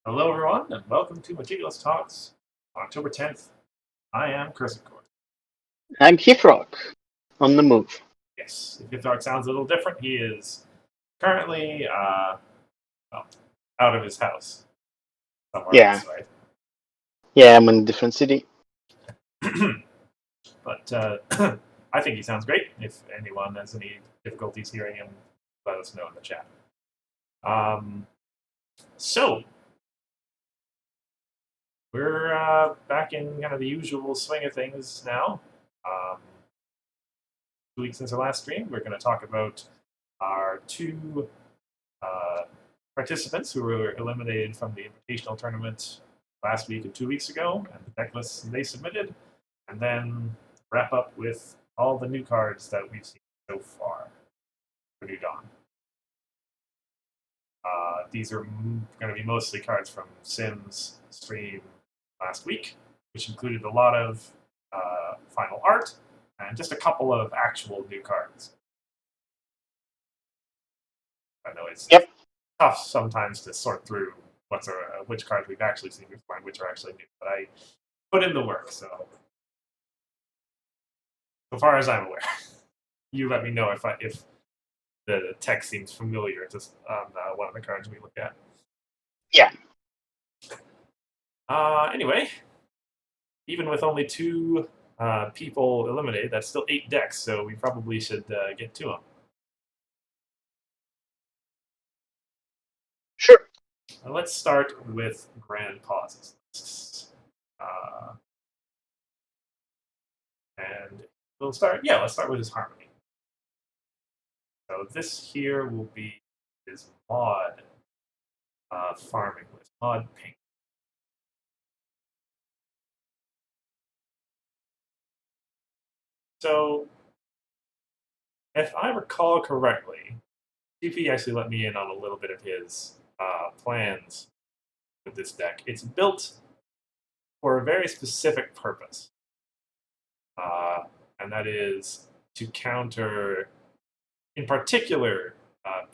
Hello, everyone, and welcome to Meticulous Talks, October 10th. I am Cursor. I'm Hifrock, on the move. Yes, if Hithrock sounds a little different, he is currently well, out of his house somewhere Yeah, else, right? yeah, I'm in a different city. But I think he sounds great. If anyone has any difficulties hearing him, let us know in the chat. So, we're back in kind of the usual swing of things now. 2 weeks since our last stream, we're going to talk about our two participants who were eliminated from the invitational tournament last week and 2 weeks ago, and the decklists they submitted, and then wrap up with all the new cards that we've seen so far for New Dawn. These are going to be mostly cards from Sim's stream last week, which included a lot of final art and just a couple of actual new cards. I know it's tough sometimes to sort through which cards we've actually seen before and which are actually new, but I put in the work, so far as I'm aware. You let me know if the text seems familiar to one of the cards we look at. Yeah. Anyway, even with only two people eliminated, that's still 8 decks, so we probably should get to them. Sure. Let's start with Grand Pauses lists. And let's start with his Harmony. So this here will be his mod farming list, mod pink. So if I recall correctly, TP actually let me in on a little bit of his plans with this deck. It's built for a very specific purpose, and that is to counter, in particular,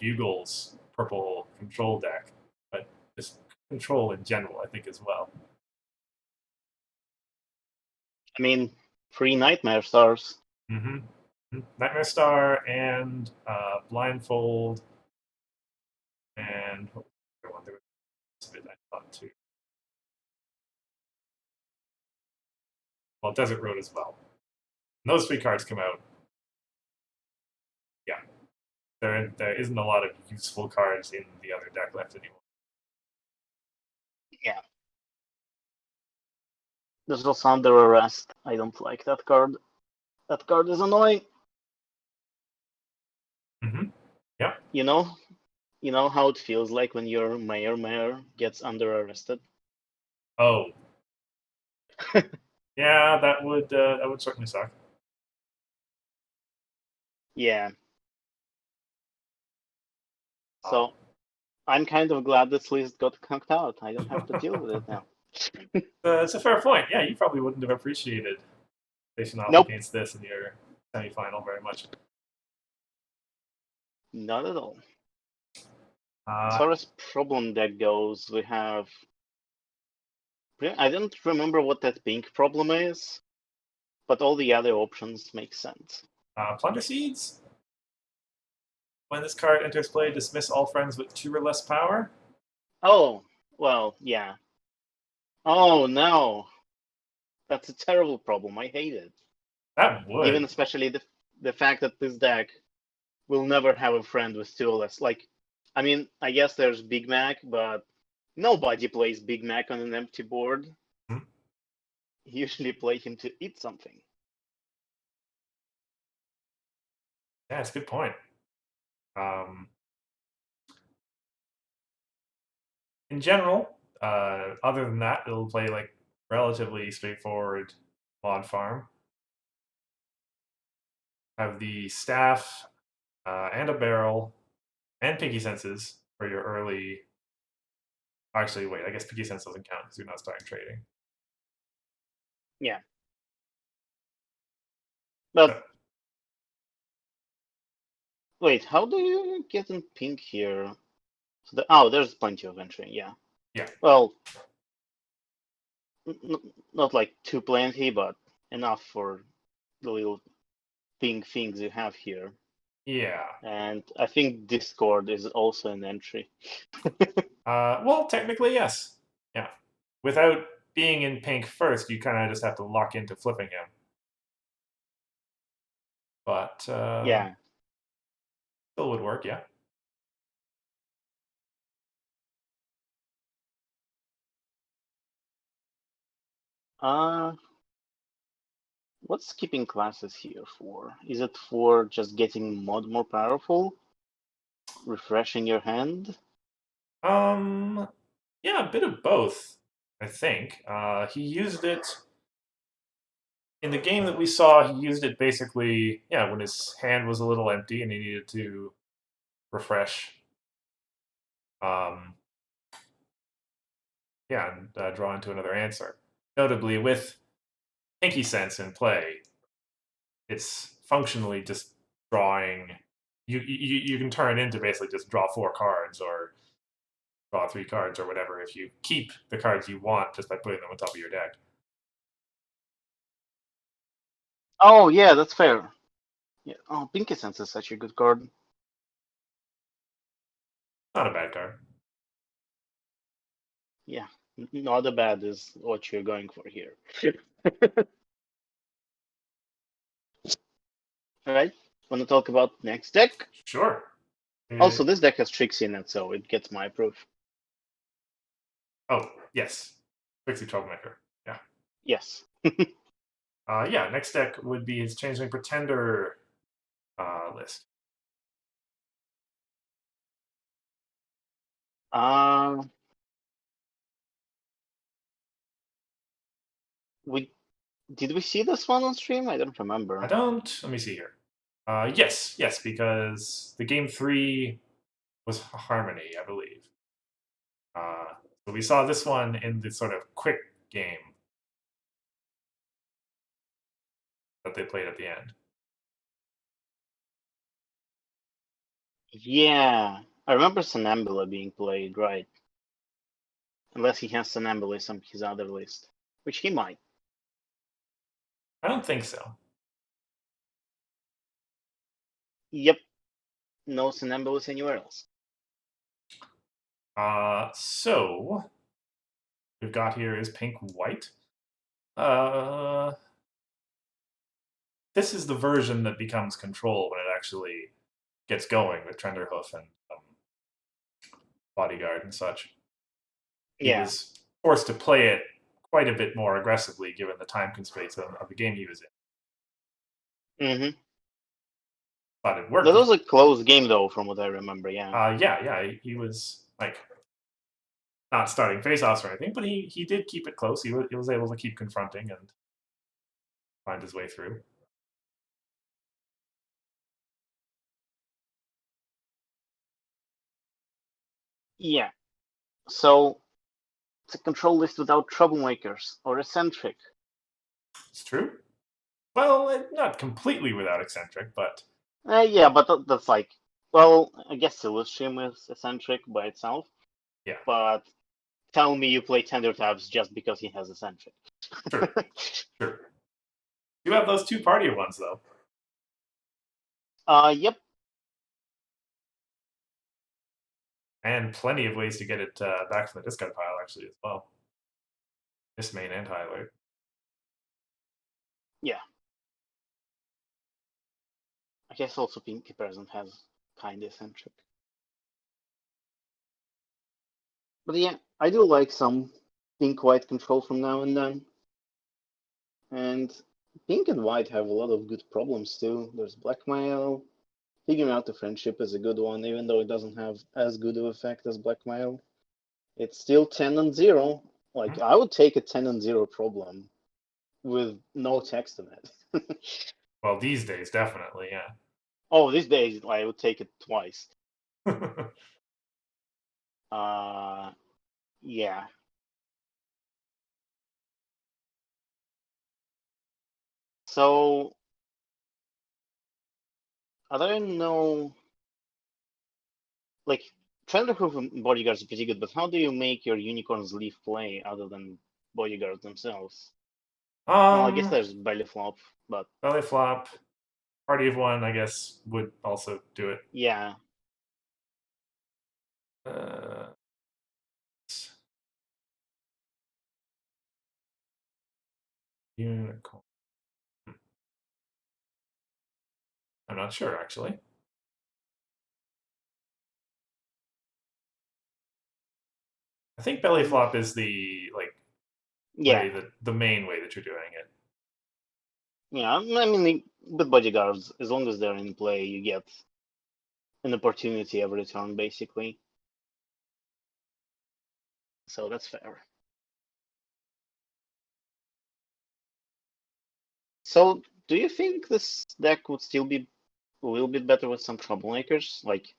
Bugle's purple control deck, but just control in general, I think, as well. I mean, 3 Nightmare Stars. Nightmare Star and Blindfold, and what was the other one? There was a bit I thought too. Well, Desert Road as well. When those 3 cards come out, yeah, there isn't a lot of useful cards in the other deck left anymore. Yeah. There's also Under Arrest. I don't like that card. That card is annoying. Yeah. You know how it feels like when your mayor gets under arrested? Oh. Yeah, that would certainly suck. Yeah. So I'm kind of glad this list got conked out. I don't have to deal with it now. It's a fair point. Yeah, you probably wouldn't have appreciated facing off Nope. against this in your semifinal very much. Not at all. As far as problem deck goes, we have... I don't remember what that pink problem is, but all the other options make sense. Plunder Seeds. When this card enters play, dismiss all friends with 2 or less power. Oh, well, yeah. Oh, no. That's a terrible problem. I hate it. That would. Even especially the fact that this deck will never have a friend with 2 or less. Like, I mean, I guess there's Big Mac, but nobody plays Big Mac on an empty board. Mm-hmm. You usually play him to eat something. Yeah, that's a good point. In general, other than that, it'll play like relatively straightforward mod farm. Have the staff and a barrel and Pinky Senses for your early. Actually, wait. I guess Pinky Sense doesn't count because you're not starting trading. Yeah. But wait, how do you get in pink here? So there's plenty of entry. Yeah. Yeah. Well, not like too plenty, but enough for the little things you have here. Yeah. And I think Discord is also an entry. Well, technically, yes. Yeah. Without being in pink first, you kind of just have to lock into flipping him. But Yeah. still would work, yeah. Uh, what's skipping classes here for? Is it for just getting mod more powerful? Refreshing your hand? Yeah, a bit of both, I think. He used it in the game that we saw. He used it basically, yeah, when his hand was a little empty and he needed to refresh. Um, yeah, and draw into another answer. Notably, with Pinky Sense in play, it's functionally just drawing. You can turn it into basically just draw 4 cards or draw 3 cards or whatever if you keep the cards you want just by putting them on top of your deck. Oh yeah, that's fair. Yeah. Oh, Pinky Sense is such a good card. Not a bad card. Yeah, not a bad is what you're going for here. All right. Want to talk about next deck? Sure. Also, this deck has tricks in it, so it gets my proof. Oh, yes. Pixie Troublemaker. Yeah. Yes. Yeah, next deck would be his Changeling Pretender list. Uh, we did we see this one on stream? I don't I remember. don't. Let me see here. Yes, because the game 3 was Harmony, I believe. So we saw this one in the sort of quick game that they played at the end. Yeah, I remember Sonambula being played, right? Unless he has Sonambulus on his other list, which he might. I don't think so. Yep, no Sonambulus anywhere else. So we've got here is pink white. Uh, this is the version that becomes control when it actually gets going with Trenderhoof and Bodyguard and such. He Yeah. was forced to play it quite a bit more aggressively given the time constraints of the game he was in. Mm-hmm. But it That worked. was a close game, though, from what I remember. Yeah. Yeah. He was like not starting face-offs or anything, but he did keep it close. He was able to keep confronting and find his way through. Yeah. So it's a control list without troublemakers or eccentric. It's true. Well, not completely without eccentric, but Yeah, but that's like, well, I guess Silustream is eccentric by itself. yeah, But tell me you play Tender Tabs just because he has eccentric. sure, sure. You have those 2 partier ones though, Yep. and plenty of ways to get it back from the discard pile actually as well. This main and highlight. Yeah. I guess also Pinky Present has kind of eccentric. But yeah, I do like some pink white control from now and then. And pink and white have a lot of good problems too. There's blackmail. Figuring out the friendship is a good one, even though it doesn't have as good of effect as blackmail. It's still 10 and 0. Like, Mhm. I would take a 10 and 0 problem with no text in it. Well, these days, definitely, yeah. Oh, these days, I would take it twice. Uh, yeah. So, I don't know. Like, Thunderhoof bodyguards are pretty good, but how do you make your unicorns leave play other than bodyguards themselves? Well, I guess there's belly flop, but belly flop, party of one, I guess, would also do it. yeah. Uh, unicorn. I'm not sure actually. I think belly flop is the Yeah. way that the main way that you're doing it. Yeah, I mean, with bodyguards, as long as they're in play, you get an opportunity every turn, basically. So that's fair. So, do you think this deck would still be a little bit better with some troublemakers? Like,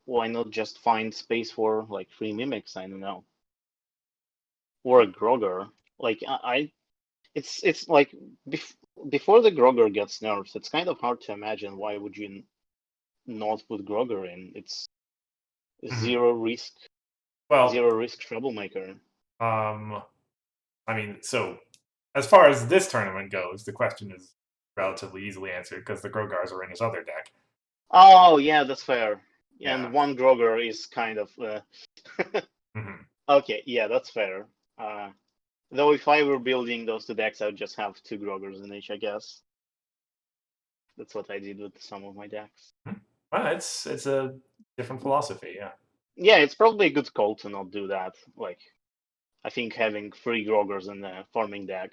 why not just find space for like 3 mimics? I don't know, or a Grogger. Like, it's like before the Grogger gets nerfed, it's kind of hard to imagine why would you not put Grogger in. It's zero risk, Well, zero risk troublemaker. I mean, so as far as this tournament goes, the question is relatively easily answered because the Grogars are in his other deck. Oh yeah, that's fair. Yeah. And one Grogger is kind of Mm-hmm. okay. Yeah, that's fair. Though if I were building those two decks, I would just have 2 Groggers in each, I guess. That's what I did with some of my decks. Well, it's a different philosophy, yeah. Yeah, it's probably a good call to not do that. Like, I think having 3 Groggers in the farming deck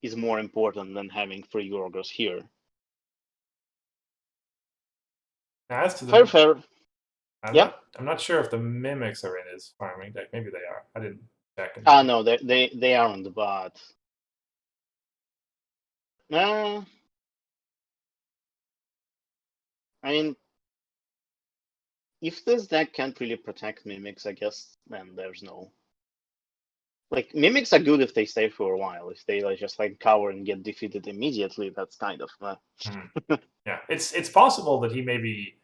is more important than having 3 Groggers here. Now, as to Fair, the, fair. Yeah. I'm not sure if the mimics are in his farming deck. Maybe they are. I didn't check. No, they aren't, but uh, I mean, if this deck can't really protect mimics, I guess then there's no. Like, mimics are good if they stay for a while. If they like just like cower and get defeated immediately, that's kind of Yeah, it's possible that he maybe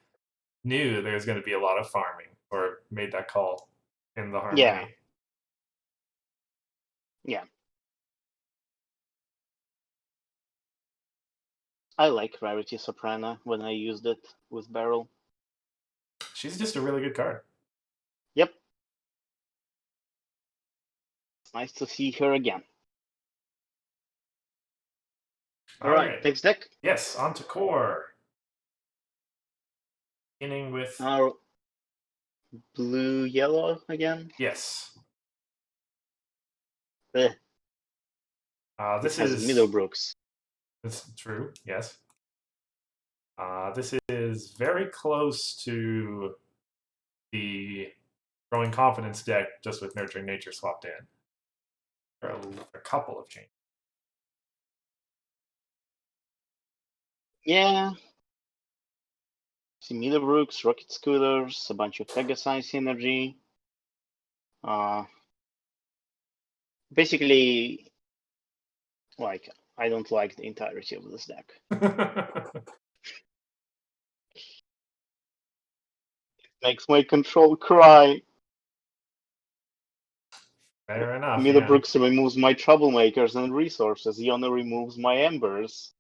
knew there was going to be a lot of farming or made that call in the yeah, harmony. yeah. I like Rarity Soprana when I used it with Barrel. She's just a really good card. Yep. It's nice to see her again. All right, next deck. Yes, on to core. Beginning with Blue yellow again. yes. This This has is Middlebrooks. That's true. Yes. This is very close to the growing confidence deck, just with nurturing nature swapped in. There are a couple of changes. Yeah. See Middlebrooks, Rocket Scooters, a bunch of Pegasus energy. Basically, like, I don't like the entirety of this deck. Makes my control cry. Fair enough. Middlebrooks removes my troublemakers and resources. Yona removes my embers.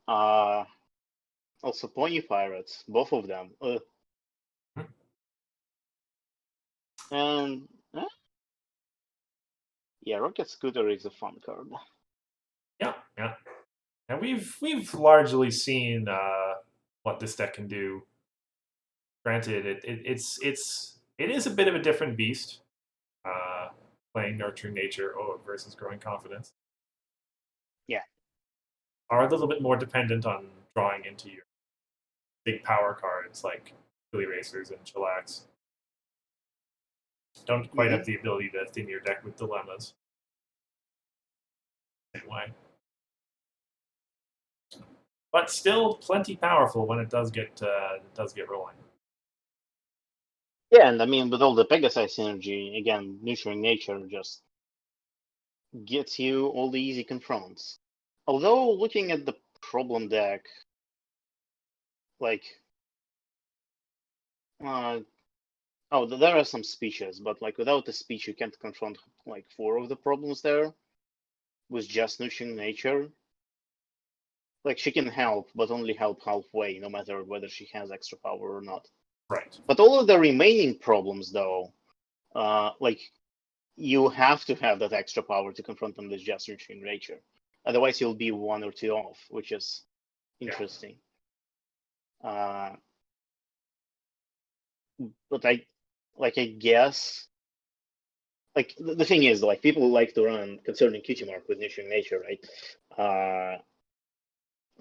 Also Pony Pirates, both of them. And yeah, Rocket Scooter is a fun card. Yeah. Yeah. And we've largely seen what this deck can do. Granted, it is a bit of a different beast. Playing nurturing nature versus growing confidence. Yeah. Are a little bit more dependent on drawing into your big power cards like Billy Racers and Chillax. Don't quite have the ability to thin your deck with dilemmas. Same way. But still plenty powerful when it does get rolling. Yeah, and I mean, with all the Pegasus energy, again, nurturing nature just gets you all the easy confronts. Although, looking at the problem deck, like, Oh, there are some speeches, but like without the speech, you can't confront like 4 of the problems there with just nurturing nature. Like she can help, but only help halfway, no matter whether she has extra power or not. Right. But all of the remaining problems, though, like you have to have that extra power to confront them with just nurturing nature. Otherwise, you'll be 1 or 2 off, which is interesting. Yeah. But I guess like the thing is like people like to run concerning QT mark with nurturing nature, right?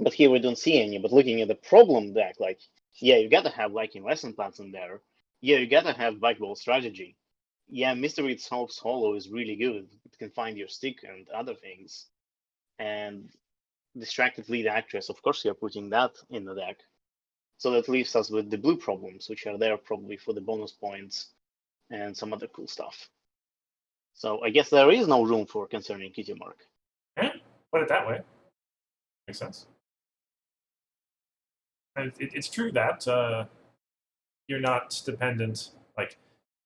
But here we don't see any. But looking at the problem deck, like yeah, you gotta have Viking lesson plans in there. Yeah, you gotta have backball strategy. Yeah, Mystery Itself's Hollow is really good. It can find your stick and other things. And distracted lead actress, of course, you're putting that in the deck. So that leaves us with the blue problems, which are there probably for the bonus points and some other cool stuff. So I guess there is no room for concerning QT mark. Yeah, put it that way. Makes sense. And it's true that you're not dependent. Like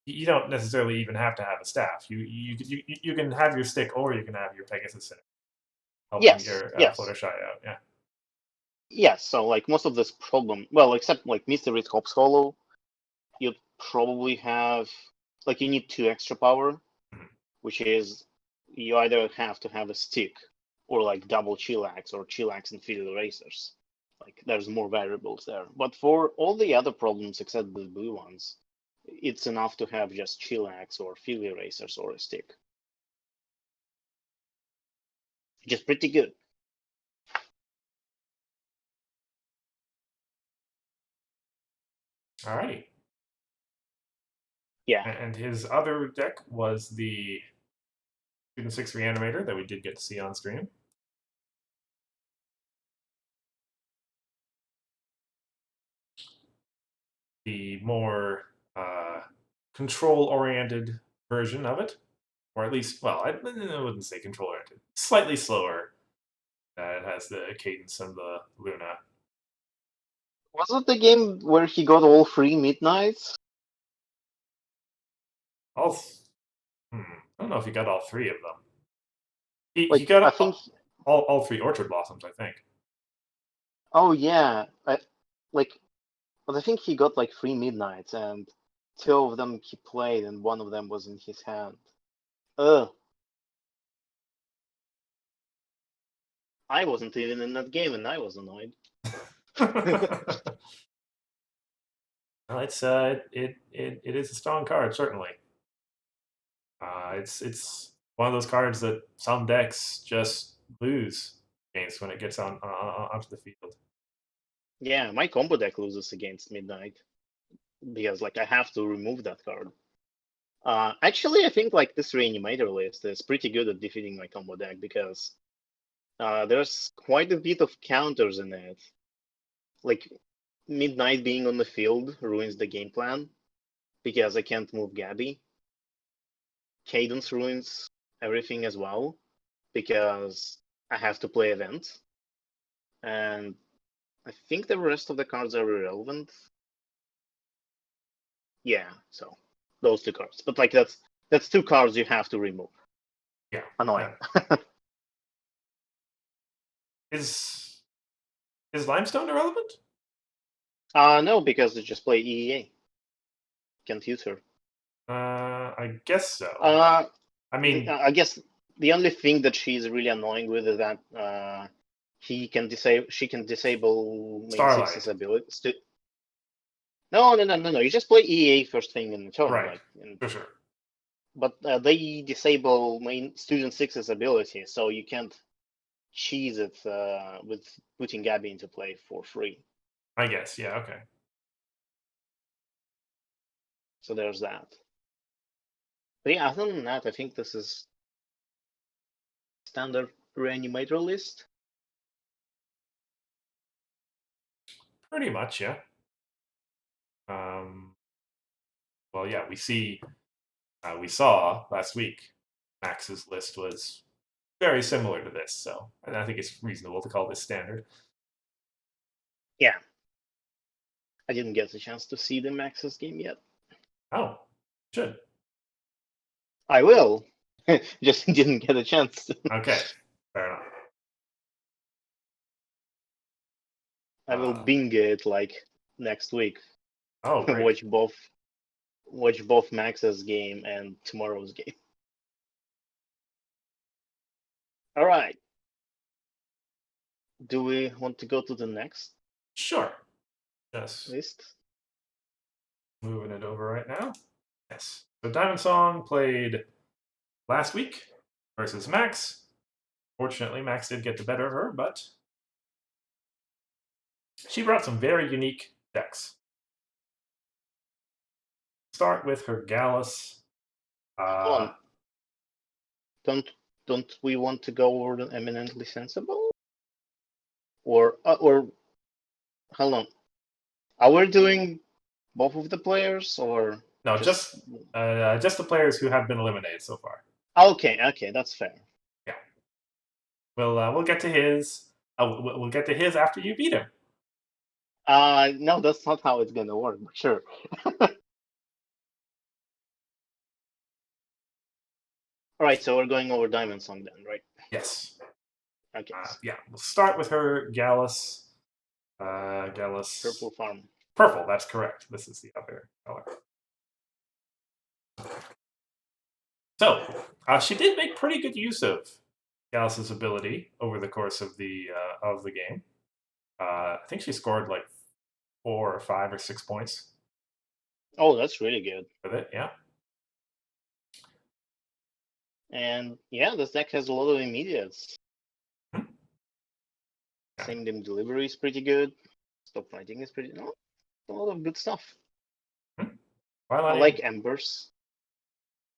you don't necessarily even have to have a staff. You can have your stick, or you can have your Pegasus in it, helping Yes, your yes, Fluttershy out. Yeah. yes. So like most of this problem, well, except like Mystery Corpse Hollow, you probably have like you need 2 extra power, Mhm. which is you either have to have a stick or like double chillax or chillax and field erasers. Like there's more variables there. But for all the other problems except the blue ones, it's enough to have just chillax or field erasers or a stick. Which is pretty good. All righty. Yeah. And his other deck was the Student 6 Reanimator that we did get to see on stream. The more control-oriented version of it, or at least, well, I wouldn't say control-oriented. Slightly slower. It has the cadence and the Luna. Was it the game where he got all 3 midnights? All, I don't know if he got all 3 of them. He Like got I think. all 3 Orchard Blossoms, I think. Oh yeah. Like, but I think he got like 3 midnights, and 2 of them he played, and 1 of them was in his hand. Ugh. I wasn't even in that game, and I was annoyed. Well, it is a strong card, certainly. It's one of those cards that some decks just lose against when it gets onto the field. Yeah, my combo deck loses against midnight because like I have to remove that card. Actually, I think like this reanimator list is pretty good at defeating my combo deck because there's quite a bit of counters in it. Like midnight being on the field ruins the game plan because I can't move Gabby. Cadence ruins everything as well because I have to play events. And I think the rest of the cards are irrelevant. Yeah, so those 2 cards. But like that's 2 cards you have to remove. Yeah. Annoying. Is Limestone irrelevant? No, because they just play EEA. Can't use her. I guess so. I mean, I guess the only thing that she's really annoying with is that she can disable main six's Starlight. ability. No. You just play EEA first thing in the turn, Right. like. For sure. But they disable main student six's ability, so you can't cheese it with putting Gabby into play for free. I guess. Yeah. Okay. So there's that. But yeah, other than that, I think this is standard reanimator list. Pretty much. Yeah. Well, yeah. We saw last week Max's list was very similar to this, so I think it's reasonable to call this standard. Yeah. I didn't get the chance to see the Max's game yet. Oh, should. I will. Just didn't get a chance. Okay, fair enough. I will binge it like next week. Oh, great. Watch both Max's game and tomorrow's game. All right. Do we want to go to the next Sure. Yes. list? Moving it over right now. Yes. So Diamond Song played last week versus Max. Fortunately, Max did get the better of her, but she brought some very unique decks. Start with her Gallus. Hold on. Don't we want to go over the eminently sensible? Or hold on. Are we doing both of the players or No, just the players who have been eliminated so far. Okay, that's fair. Yeah. We'll get to his. We'll get to his after you beat him. No, that's not how it's gonna work. But sure. All right, so we're going over Diamond Song then, right? Yes. Okay. Yeah, we'll start with her Gallus. Gallus. Purple Farm. Purple, that's correct. This is the other color. So, she did make pretty good use of Gallus's ability over the course of the game. I think she scored like 4 or 5 or 6 points Oh, that's really good. with it. Yeah. And yeah, this deck has a lot of immediates. Hmm. Same dim delivery is pretty good. Stop fighting is pretty. No, a lot of good stuff. I like Embers.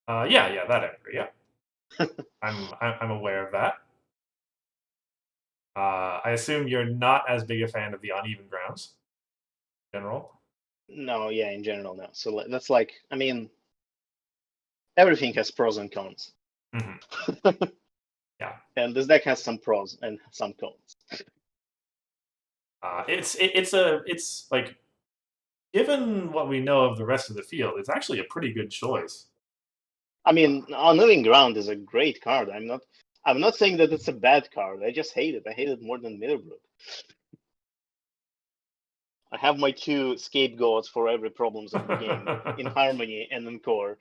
Yeah, that Ember. Yeah. I'm aware of that. I assume you're not as big a fan of the uneven grounds in general. No, yeah, in general, no. So that's like, I mean, everything has pros and cons. Mm-hmm. Yeah. And this deck has some pros and some cons. It's like, given what we know of the rest of the field, it's actually a pretty good choice. I mean, Unknowing Ground is a great card. I'm not saying that it's a bad card. I just hate it. I hate it more than Middlebrook. I have my two scapegoats for every problems of the game in Harmony and in Core.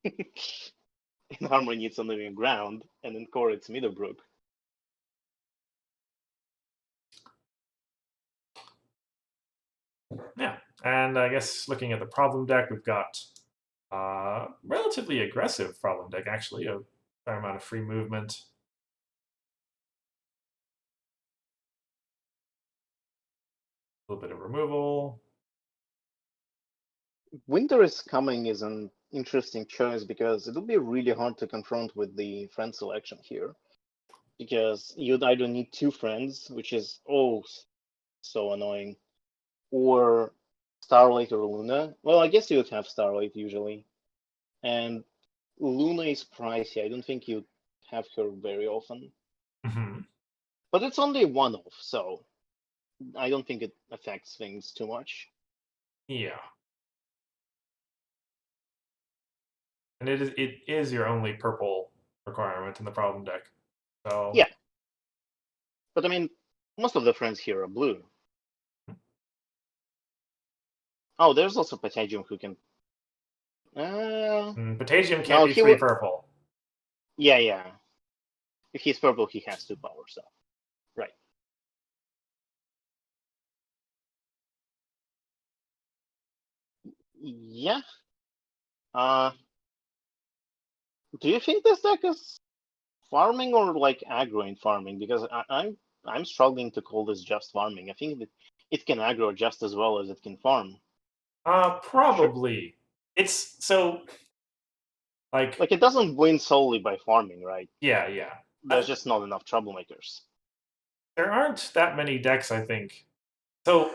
In Harmony, it's Unknowing Ground, and in Core, it's Middlebrook. Yeah, and I guess looking at the problem deck, we've got relatively aggressive problem deck, actually. A fair amount of free movement. A little bit of removal. Winter is Coming is an interesting choice because it'll be really hard to confront with the friend selection here. Because you'd either need two friends, which is so annoying, or Starlight or Luna. Well, I guess you would have Starlight usually. And Luna is pricey. I don't think you'd have her very often. Mm-hmm. But it's only one off, so I don't think it affects things too much. Yeah. And it is your only purple requirement in the problem deck. So Yeah. But I mean, most of the friends here are blue. Oh, there's also Potassium who can. Potassium can't No, be 3 purple. Yeah. If he's purple, he has 2 power, so. Right. Yeah. Do you think this deck is farming or like aggro in farming? Because I'm struggling to call this just farming. I think that it can aggro just as well as it can farm. Probably. Sure. It's so like it doesn't win solely by farming, right? Yeah. There's just not enough troublemakers. There aren't that many decks, I think. So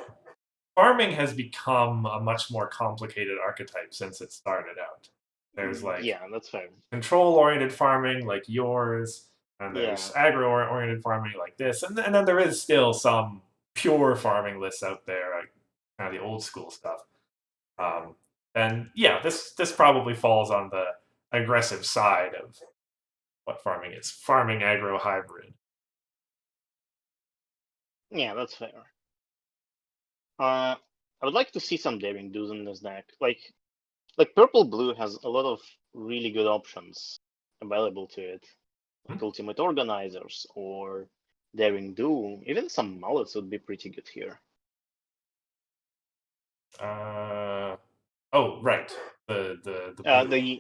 farming has become a much more complicated archetype since it started out. There's that's fair. Control-oriented farming like yours, and there's aggro-oriented farming like this, and then there is still some pure farming lists out there, like kind of the old school stuff. then yeah, this probably falls on the aggressive side of what farming is. Farming aggro hybrid. Yeah, that's fair. I would like to see some daring do's in this deck. Like purple blue has a lot of really good options available to it, like ultimate organizers or daring do. Even some mullets would be pretty good here. Oh, right. The blue.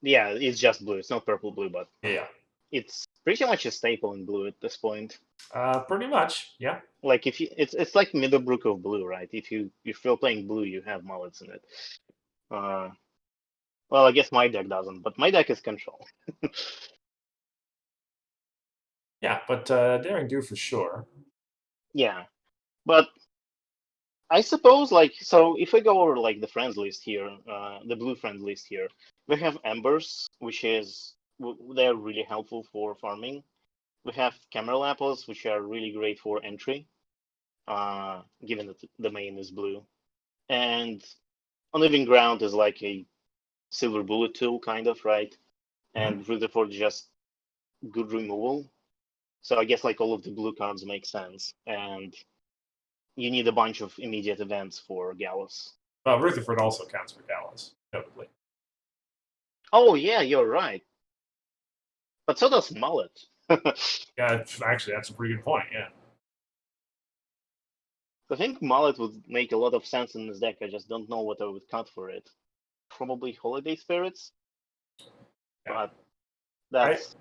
Yeah, it's just blue. It's not purple blue, but Yeah. it's pretty much a staple in blue at this point. Pretty much. Yeah. Like if you, it's like Middlebrook of blue, right? If you're playing blue, you have mullets in it. Uh, well, I guess my deck doesn't, but my deck is control. Yeah, but daring do for sure. Yeah, but I suppose like so if we go over like the friends list here, the blue friends list here, we have embers, which is they're really helpful for farming. We have Cameral apples, which are really great for entry, given that the main is blue. And Uneven Ground is like a silver bullet tool, kind of, right? And Rutherford is just good removal. So I guess like all of the blue cards make sense. And you need a bunch of immediate events for Gallus. Well, Rutherford also counts for Gallus, notably. Oh yeah, you're right. But so does Mullet. Yeah, actually, that's a pretty good point. Yeah. I think Mullet would make a lot of sense in this deck. I just don't know what I would cut for it. Probably Holiday Spirits, Yeah. but that's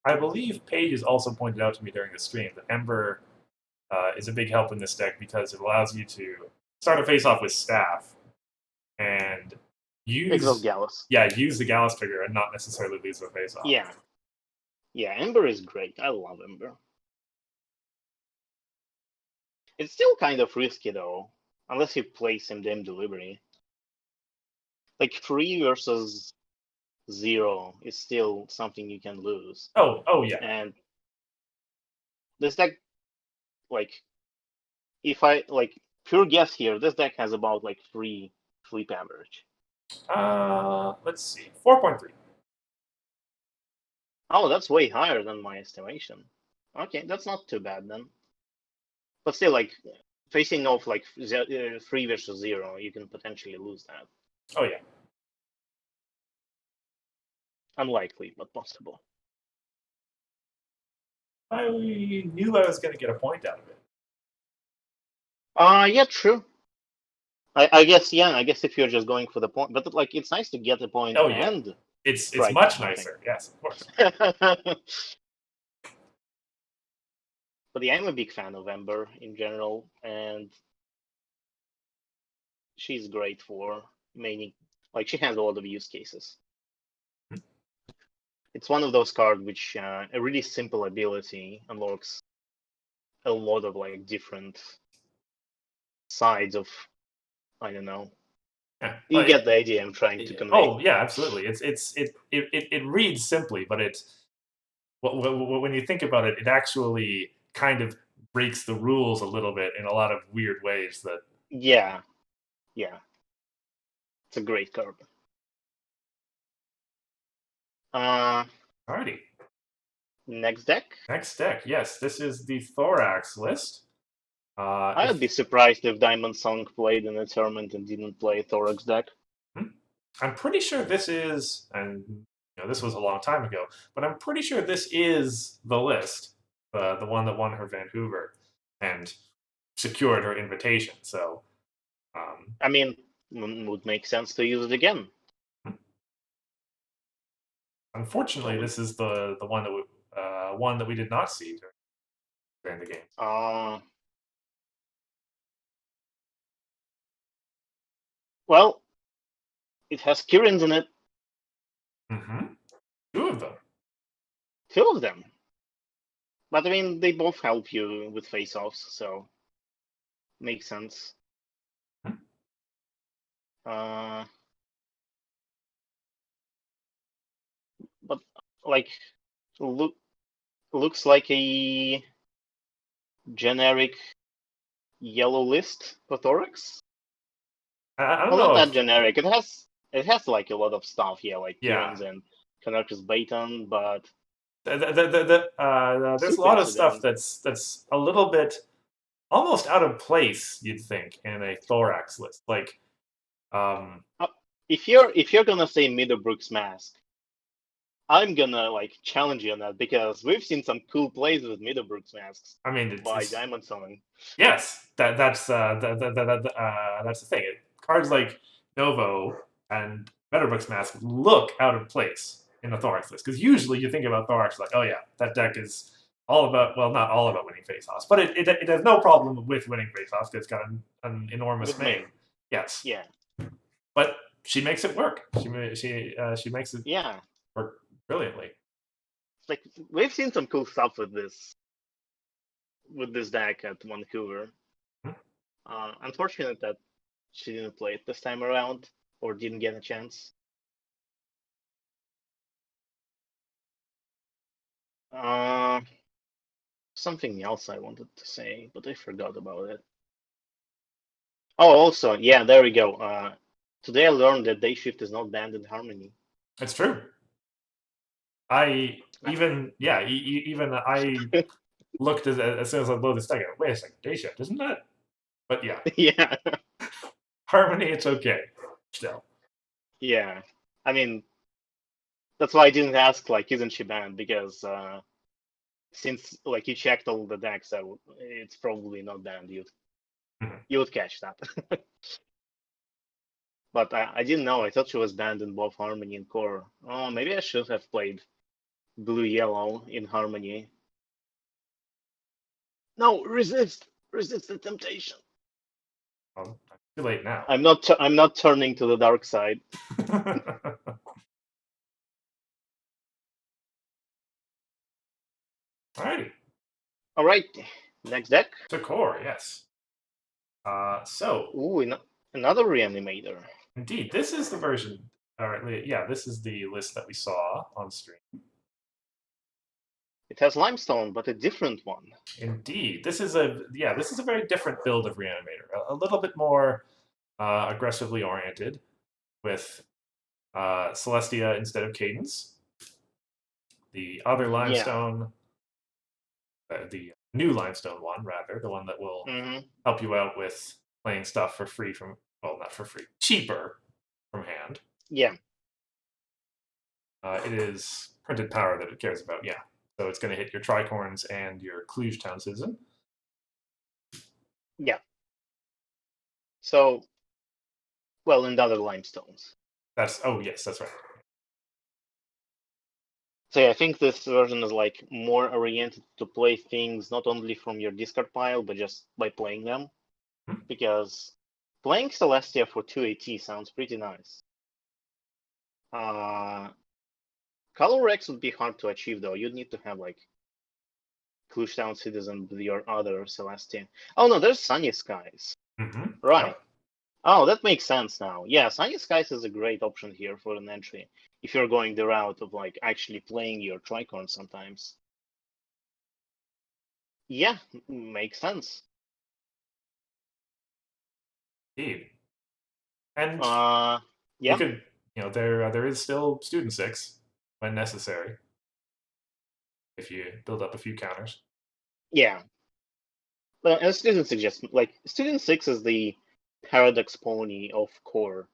I believe Paige has also pointed out to me during the stream that Ember is a big help in this deck because it allows you to start a face off with staff and exhaust use Gallus. use the Gallus trigger and not necessarily lose the face off. Yeah. Yeah, Ember is great. I love Ember. It's still kind of risky though, unless you play Sim Dim Delivery. Like 3 versus 0 is still something you can lose. Oh yeah. And this deck, like, if I like pure guess here, this deck has about like 3 sleep average. Let's see, 4.3. Oh, that's way higher than my estimation. Okay, that's not too bad then. But still, like facing off like 3 versus 0, you can potentially lose that. Oh yeah. Unlikely, but possible. I knew I was going to get a point out of it. Yeah, true. I guess, yeah, I guess if you're just going for the point, but like it's nice to get the point Oh yeah. and It's strike much something. nicer. Yes, of course. But yeah, I'm a big fan of Ember in general, and she's great for many. Like she has a lot of use cases. It's one of those cards which a really simple ability unlocks a lot of like different sides of, I don't know. Yeah. You get the idea I'm trying to convey. Oh yeah, absolutely. It reads simply, but when you think about it, it actually kind of breaks the rules a little bit in a lot of weird ways. That Yeah, yeah, it's a great card. alrighty. Next deck. Next deck, yes, this is the Thorax list. I'd be surprised if Diamond Song played in a tournament and didn't play Thorax deck. I'm pretty sure this is, and this was a long time ago, but I'm pretty sure this is the list, the one that won her Vancouver and secured her invitation. So, I mean, would make sense to use it again. unfortunately, this is the one that we did not see during the game. Well, it has Kirins in it. Mm-hmm. Two of them. 2 of them. But I mean, they both help you with face-offs, so makes sense. But like, looks like a generic yellow list for Thorax. I don't Well, not know that if generic. It has like a lot of stuff here, like yeah. Kieran's and Conarchus Baton, but There's a super lot of stuff accident. that's a little bit almost out of place. You'd think in a thorax list, like um, Uh, if you're gonna say Middlebrooks Mask, I'm gonna like challenge you on that because we've seen some cool plays with Middlebrooks Masks I mean, by it's Diamond Song. yes, that's the thing. Cards like Novo and Meadowbrook's Mask look out of place in a Thorax list because usually you think about Thorax like, oh yeah, that deck is all about well, not all about winning face-offs, but it has no problem with winning face-offs. It's got an enormous With main. main. Yes, Yeah. but she makes it work. She makes it Yeah. work brilliantly. Like we've seen some cool stuff with this deck at Vancouver. Hmm? Unfortunate that she didn't play it this time around or didn't get a chance. Uh, Something else I wanted to say, but I forgot about it. Oh, also, yeah, there we go. Today I learned that Day Shift is not banned in Harmony. It's true. I even yeah, even I looked as soon as I loaded this deck. Wait a second, day shift, isn't that? But yeah, Yeah, harmony, it's okay. Still, yeah. I mean, that's why I didn't ask, like, isn't she banned? Because since, like, you checked all the decks, so it's probably not banned. Mhm. You would catch that. But I didn't know. I thought she was banned in both Harmony and Core. Oh, maybe I should have played blue-yellow in Harmony. No, resist! Resist the temptation. Well, too late now. I'm not turning to the dark side. Alrighty, All right, next deck. to core, yes. So Ooh, another reanimator. indeed, this is the version. All right, yeah, this is the list that we saw on stream. It has limestone, but a different one. Indeed, this is a very different build of reanimator. A little bit more aggressively oriented with Celestia instead of Cadence. The other Yeah. limestone, the new limestone one, rather, the one that will Mm-hmm. help you out with playing stuff for free from, well, not for free, cheaper from hand. Yeah. It is printed power that it cares about, yeah. So it's going to hit your Tricorns and your Cluj Town Citizen. Yeah. So, well, and other limestones. Oh, yes, that's right. So yeah, I think this version is like more oriented to play things not only from your discard pile, but just by playing them. Hmm? Because playing Celestia for 2 AT sounds pretty nice. Color Rex would be hard to achieve though. You'd need to have like Cluj Town Citizen with your other Celestia. Oh no, there's Sunny Skies. Mm-hmm. Right. Yep. Oh, that makes sense now. Yeah, Sunny Skies is a great option here for an entry if you're going the route of like actually playing your Tricorn sometimes. Yeah, makes sense. Indeed. And Uh, you yeah, could, there is still Student 6 when necessary if you build up a few counters. yeah. Well, and Student suggests like Student 6 is the paradox pony of core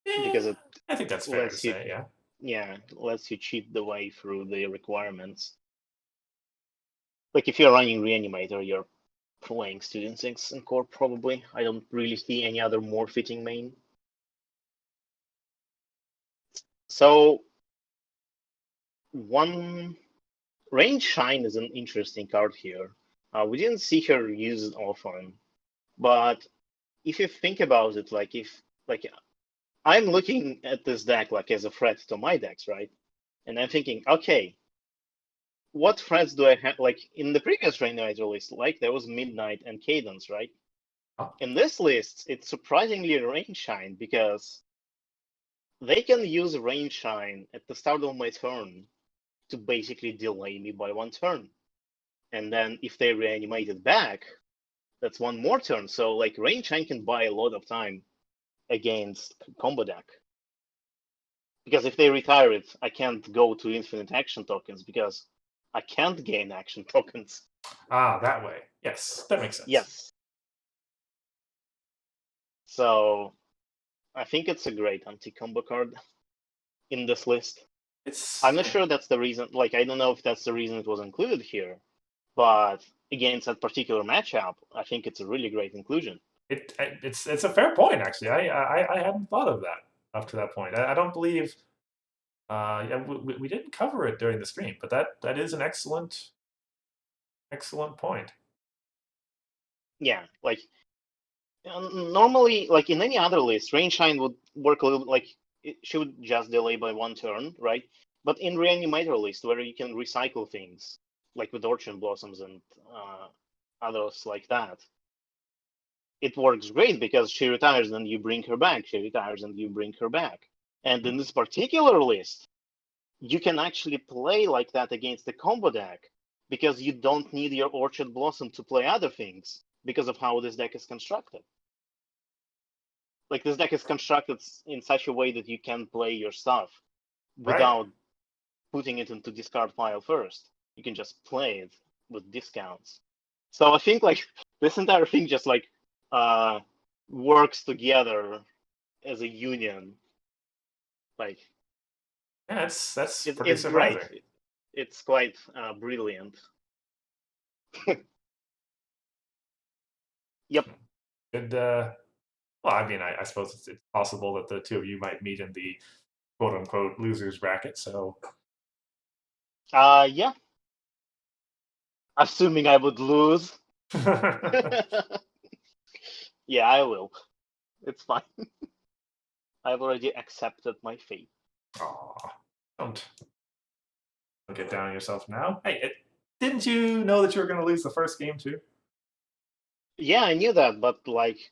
Yeah, because it I think that's fair to lets you, say, yeah. yeah, lets you cheat the way through the requirements. Like if you're running Reanimator, you're playing Student 6 in core probably. I don't really see any other more fitting main. So one Range Shine is an interesting card here. We didn't see her used often, but if you think about it, like if like I'm looking at this deck like as a threat to my decks, right? And I'm thinking, okay, what threats do I have? Like in the previous Reanimator list, like there was Midnight and Cadence, right? Oh, In this list, it's surprisingly Range Shine because they can use Range Shine at the start of my turn to basically delay me by one turn. And then if they reanimate it back, That's one more turn. So like Rain Chain can buy a lot of time against combo deck. Because if they retire it, I can't go to infinite action tokens because I can't gain action tokens. Ah, that way. Yes, that makes sense. Yes. So I think it's a great anti-combo card in this list. I'm not sure that's the reason. Like, I don't know if that's the reason it was included here, but against that particular matchup, I think it's a really great inclusion. It's a fair point, actually. I hadn't thought of that up to that point. I don't believe. Yeah, we didn't cover it during the stream, but that is an excellent point. Yeah, like normally, like in any other list, Rainshine would work a little like she would just delay by one turn, right? But in Reanimator list, where you can recycle things, like with Orchid Blossoms and others like that, it works great because she retires and you bring her back. She retires and you bring her back. And in this particular list, you can actually play like that against the combo deck because you don't need your Orchid Blossom to play other things because of how this deck is constructed. Like this deck is constructed in such a way that you can play your stuff without putting it into discard pile first. You can just play it with discounts. So I think like this entire thing just like works together as a union. Like Yeah, that's pretty it's great. surprising. It's quite brilliant. Yep. Good. Well, I mean, I suppose it's possible that the two of you might meet in the quote unquote losers bracket. So. Yeah. Assuming I would lose. Yeah, I will. It's fine. I've already accepted my fate. Aw, don't get down on yourself now. Hey, didn't you know that you were going to lose the first game too? Yeah, I knew that, but like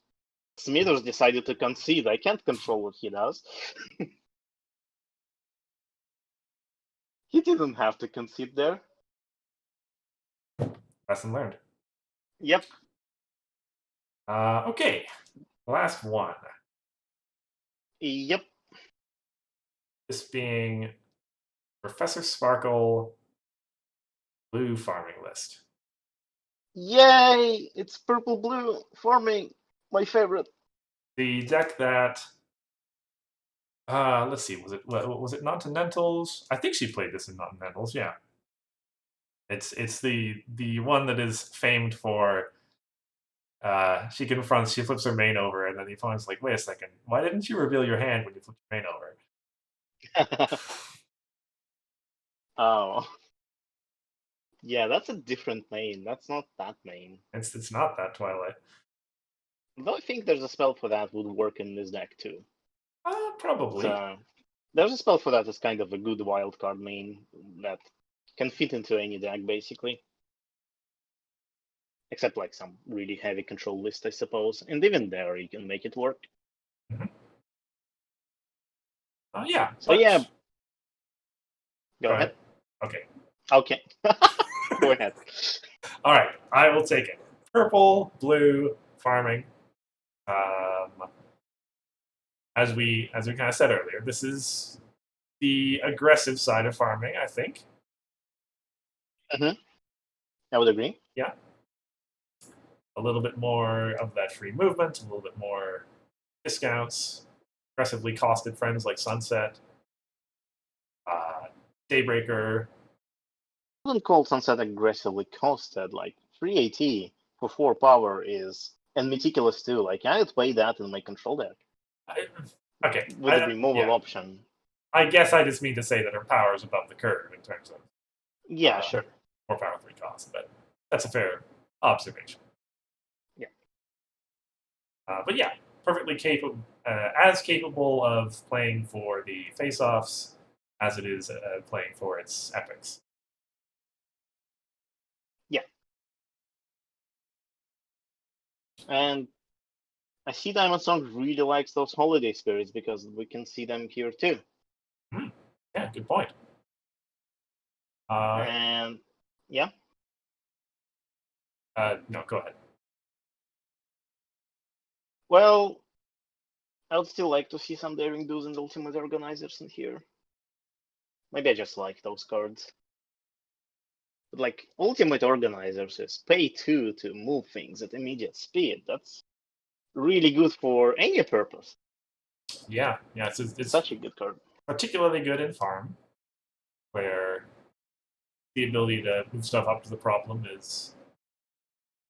Smithers decided to concede. I can't control what he does. He didn't have to concede there. Lesson learned. Yep. Okay, last one. Yep. This being Professor Sparkle blue farming list. Yay! It's purple blue farming. My favorite. The deck that let's see, was it Continentals? I think she played this in Continentals, yeah. It's the one that is famed for she confronts, she flips her main over, and then the opponent's like, wait a second, why didn't you reveal your hand when you flipped your main over? Oh. Yeah, that's a different main. That's not that main. It's not that Twilight. Though I think there's a spell for that would work in this deck too. Probably. So there's a spell for that that's kind of a good wild card main that can fit into any deck basically. Except like some really heavy control list, I suppose. And even there you can make it work. Mm-hmm. Yeah. So yeah. Go ahead. Okay. Okay. Go ahead. All right, I will take it. Purple, blue, farming. As we kind of said earlier, this is the aggressive side of farming, I think. Mm-hmm. I would agree. Yeah. A little bit more of that free movement, a little bit more discounts, aggressively costed friends like Sunset, Daybreaker. I wouldn't call Sunset aggressively costed. Like 380 for 4 power is, and Meticulous too. Like I'd play that in my control deck. Okay. With a removal option. I guess I just mean to say that her power is above the curve in terms of Sure. 4 power 3 cost, but that's a fair observation. Yeah. But yeah, perfectly capable, as capable of playing for the face-offs as it is playing for its epics. Yeah. And I see Diamond Song really likes those holiday spirits because we can see them here too. Yeah, good point. And yeah. No, go ahead. Well, I would still like to see some Daring Do's and Ultimate Organizers in here. Maybe I just like those cards. But like Ultimate Organizers is pay 2 to move things at immediate speed. That's really good for any purpose. Yeah, it's Such a good card. particularly good in farm, where the ability to move stuff up to the problem is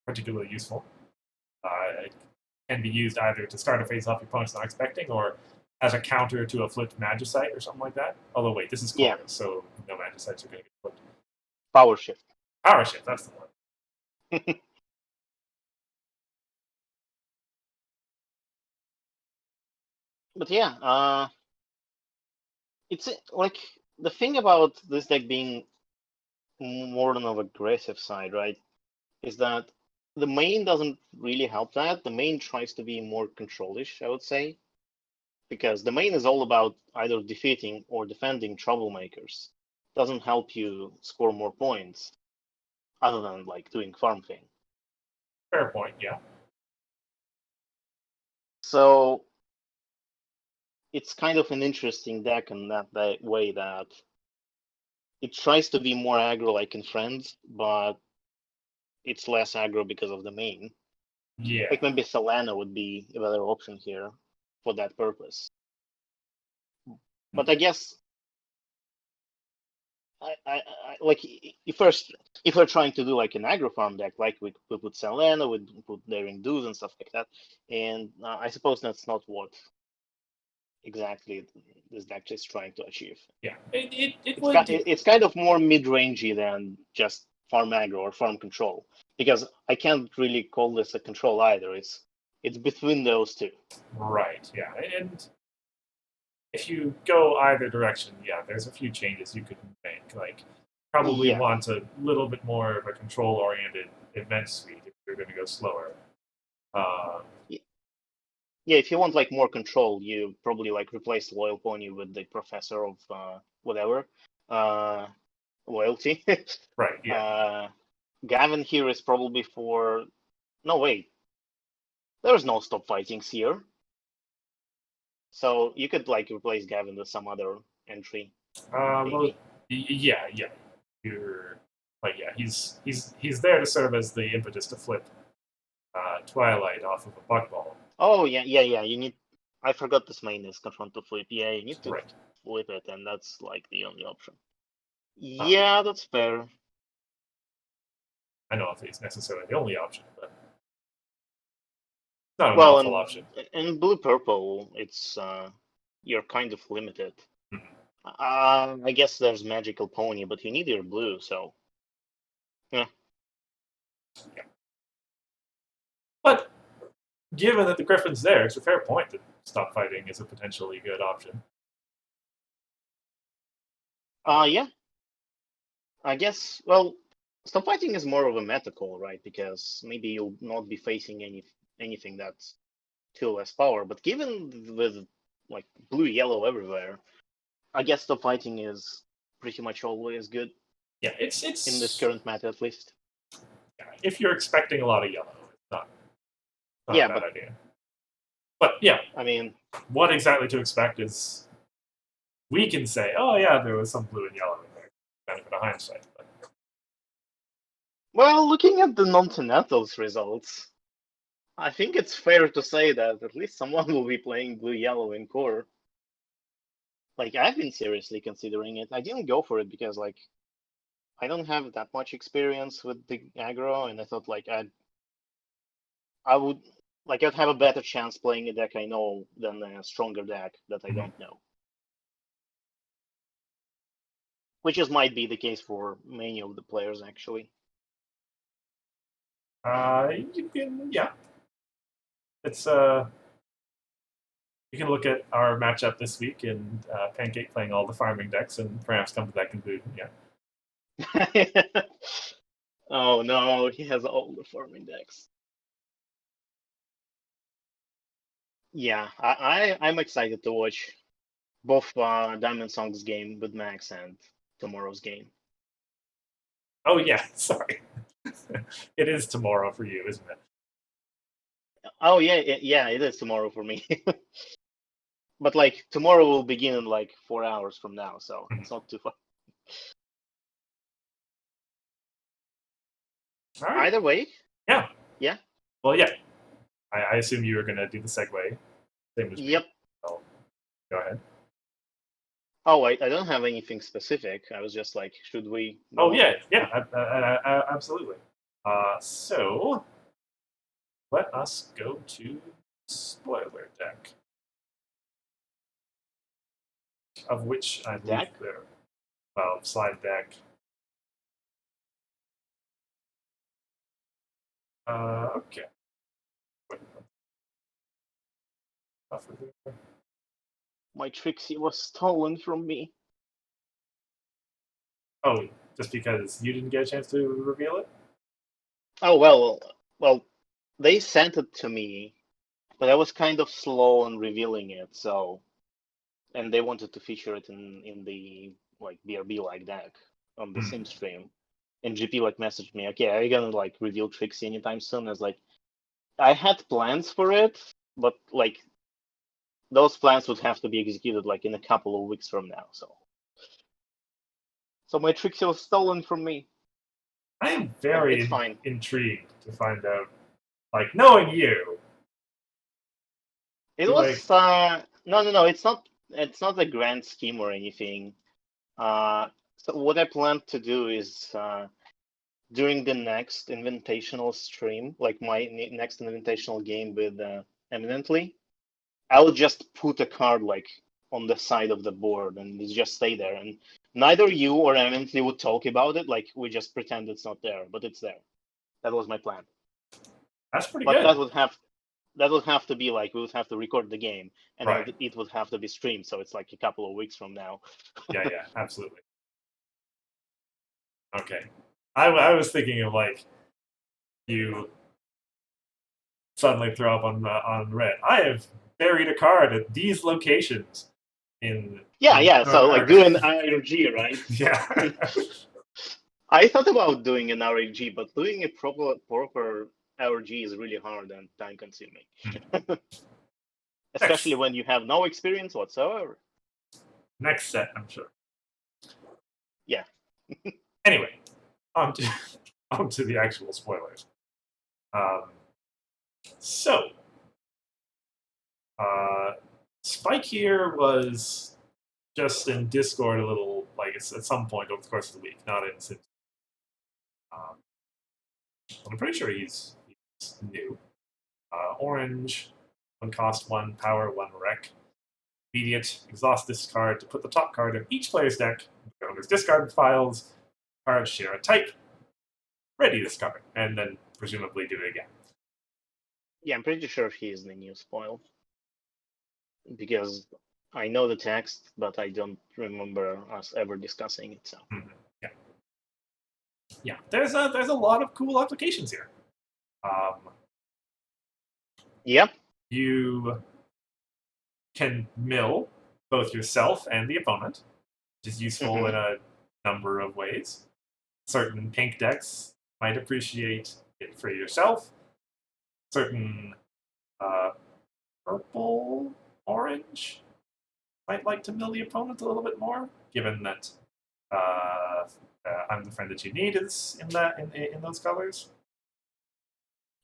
particularly useful. It can be used either to start a phase off your opponent's not expecting, or as a counter to a flipped Magicite or something like that. Although, wait, this is Yeah. Chorus, so no Magicites are going to get flipped. Power Shift. Power Shift, that's the one. But yeah, it's like the thing about this deck being more on an aggressive side, right? Is that the main doesn't really help that. The main tries to be more controlish, I would say, because the main is all about either defeating or defending troublemakers. Doesn't help you score more points, other than like doing farm thing. Fair point, yeah. So it's kind of an interesting deck in that way that it tries to be more aggro like in Friends, but it's less aggro because of the main. Yeah. Like maybe Solana would be a better option here for that purpose. But I guess I like if we're trying to do like an aggro farm deck, like we put Selena, we put Daring Do's and stuff like that, and I suppose that's not what exactly this deck is trying to achieve. Yeah, it would. It's kind of more mid-rangey than just farm aggro or farm control, because I can't really call this a control either. It's between those two. Right. Yeah, and if you go either direction, yeah, there's a few changes you could make. Like, probably Yeah. want a little bit more of a control-oriented event suite if you're going to go slower. Yeah, if you want like more control, you probably like replace Loyal Pony with the Professor of whatever loyalty. Right. Yeah. Gavin here is probably for. No, wait. There's no stop fightings here. So you could like replace Gavin with some other entry. Well, yeah. You're like, yeah, he's there to serve as the impetus to flip Twilight off of a Buckball. Oh yeah. You need. I forgot this main is confront to flip. Yeah, you need to Right. flip it, and that's like the only option. Yeah, that's fair. I don't know if it's necessarily the only option, but not an Well, awful option. in blue purple, it's you're kind of limited. Mhm. I guess there's magical pony, but you need your blue, so yeah. But given that the Griffin's there, it's a fair point that stop fighting is a potentially good option. Yeah. I guess. Well, stop fighting is more of a meta call, right? Because maybe you'll not be facing anything that's too less power. But given with like blue yellow everywhere, I guess stop fighting is pretty much always good. Yeah, it's in this current meta at least. Yeah, if you're expecting a lot of yellow, it's not yeah, a bad but idea. But yeah, I mean, what exactly to expect is we can say, oh yeah, there was some blue and yellow in there, benefit of hindsight. But well, looking at the non-tenatals results, I think it's fair to say that at least someone will be playing blue-yellow in core. Like, I've been seriously considering it. I didn't go for it because, like, I don't have that much experience with the aggro, and I thought, like, I would, like, I'd have a better chance playing a deck I know than a stronger deck that I don't know. Which is might be the case for many of the players, actually. you can, yeah, it's you can look at our matchup this week and Pancake playing all the farming decks and perhaps come to that conclusion. Yeah. Oh no, he has all the farming decks. Yeah, I'm excited to watch both Diamond Song's game with Max and tomorrow's game. Oh yeah, sorry. It is tomorrow for you, isn't it? Oh yeah, it is tomorrow for me. But like tomorrow will begin in like 4 hours from now, so it's not too far. All right. Either way, Yeah. yeah. Well, yeah. I assume you were going to do the segue, same as me. Yep. So go ahead. Oh, I don't have anything specific. I was just like, should we Oh, go? yeah, absolutely. So let us go to spoiler deck, of which I believe Deck? there, well, slide deck. Okay. My Trixie was stolen from me. Oh, just because you didn't get a chance to reveal it? Oh well, they sent it to me, but I was kind of slow on revealing it, so and they wanted to feature it in the like BRB like deck on the Sim stream. And GP like messaged me, okay, are you gonna like reveal Trixie anytime soon? I was like, I had plans for it, but like those plans would have to be executed like in a couple of weeks from now. So my Trixie was stolen from me. I am It's very fine. intrigued to find out, like, knowing you. It You like, was no. It's not a grand scheme or anything. So what I plan to do is during the next invitational stream, like my next invitational game with Eminently, I'll just put a card like on the side of the board and it just stay there. And neither you or Eminently would talk about it. Like we just pretend it's not there, but it's there. That was my plan. that's pretty But good. that would have to be like we would have to record the game, and Right. then it would have to be streamed. So it's like a couple of weeks from now. Yeah, absolutely. Okay. I was thinking of like you suddenly throw up on Reddit. I have buried a card at these locations in Yeah. North So like America. do an IRG, right? Yeah. I thought about doing an RNG, but doing a proper RNG is really hard and time consuming, especially next when you have no experience whatsoever. next set, I'm sure. Yeah. Anyway, on to on to the actual spoilers. Um, so Spike here was just in Discord a little, like it's at some point over the course of the week, not in Sim. I'm pretty sure he's new. Orange, one cost, one power, one wreck. Immediate, exhaust this card to put the top card of each player's deck on owner's discard files. Cards share a type. Ready this card, and then presumably do it again. Yeah, I'm pretty sure he is the new spoil because I know the text, but I don't remember us ever discussing it. So Yeah. There's a lot of cool applications here. Yep. You can mill both yourself and the opponent, which is useful in a number of ways. Certain pink decks might appreciate it for yourself. Certain purple, orange might like to mill the opponent a little bit more, given that I'm the friend that you need is in those colors.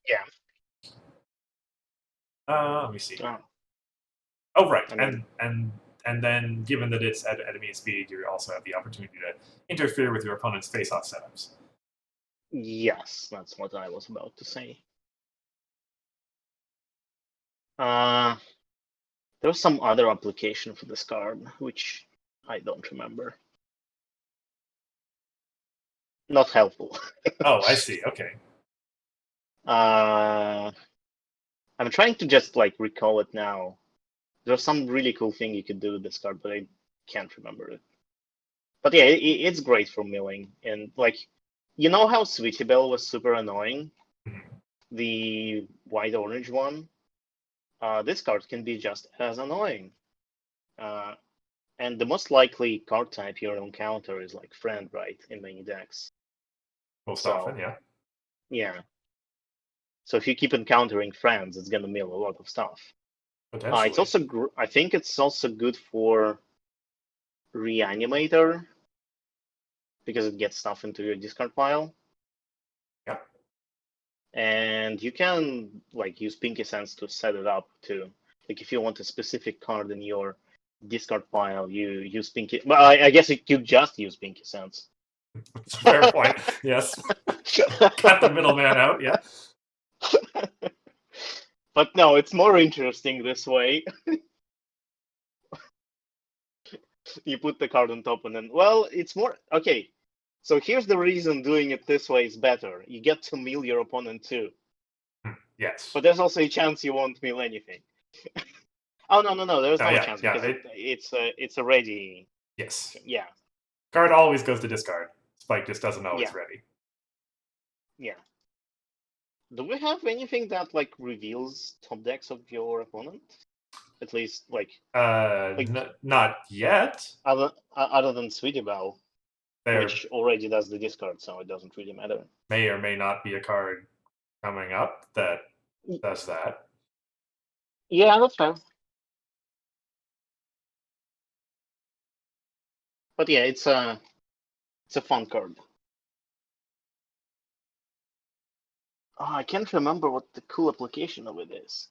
Yeah. Let me see. Oh, Oh, right, I mean, and then given that it's at enemy speed, you also have the opportunity to interfere with your opponent's face-off setups. yes, that's what I was about to say. There was some other application for this card, which I don't remember. Not helpful. Oh, I see. Okay. I'm trying to just like recall it now. There's some really cool thing you could do with this card, but I can't remember it. But yeah, it's great for milling. And like, you know how Sweetie Belle was super annoying? The white-orange one? This card can be just as annoying. And the most likely card type you'll encounter is like friend, right? In many decks. Most So often, yeah. yeah. So if you keep encountering friends, it's gonna mill a lot of stuff. Potentially. It's also I think it's also good for Reanimator because it gets stuff into your discard pile. Yeah. And you can like use Pinky Sense to set it up too. Like if you want a specific card in your discard pile, you use Pinky. Well, I guess you just use Pinky Sense. Fair point. Yes. Cut the middleman out. Yeah. But no, it's more interesting this way. You put the card on top and then, well, it's more okay. So here's the reason doing it this way is better. You get to mill your opponent too. Yes. But there's also a chance you won't mill anything. Oh no, there's no chance because it's already. Yes. Yeah. Card always goes to discard. Spike just doesn't always ready. Yeah. Do we have anything that like reveals top decks of your opponent? At least like. Not yet. Other than Sweetie Belle, There which already does the discard, so it doesn't really matter. may or may not be a card coming up that does that. Yeah, that's fair. But yeah, it's a fun card. Oh, I can't remember what the cool application of it is.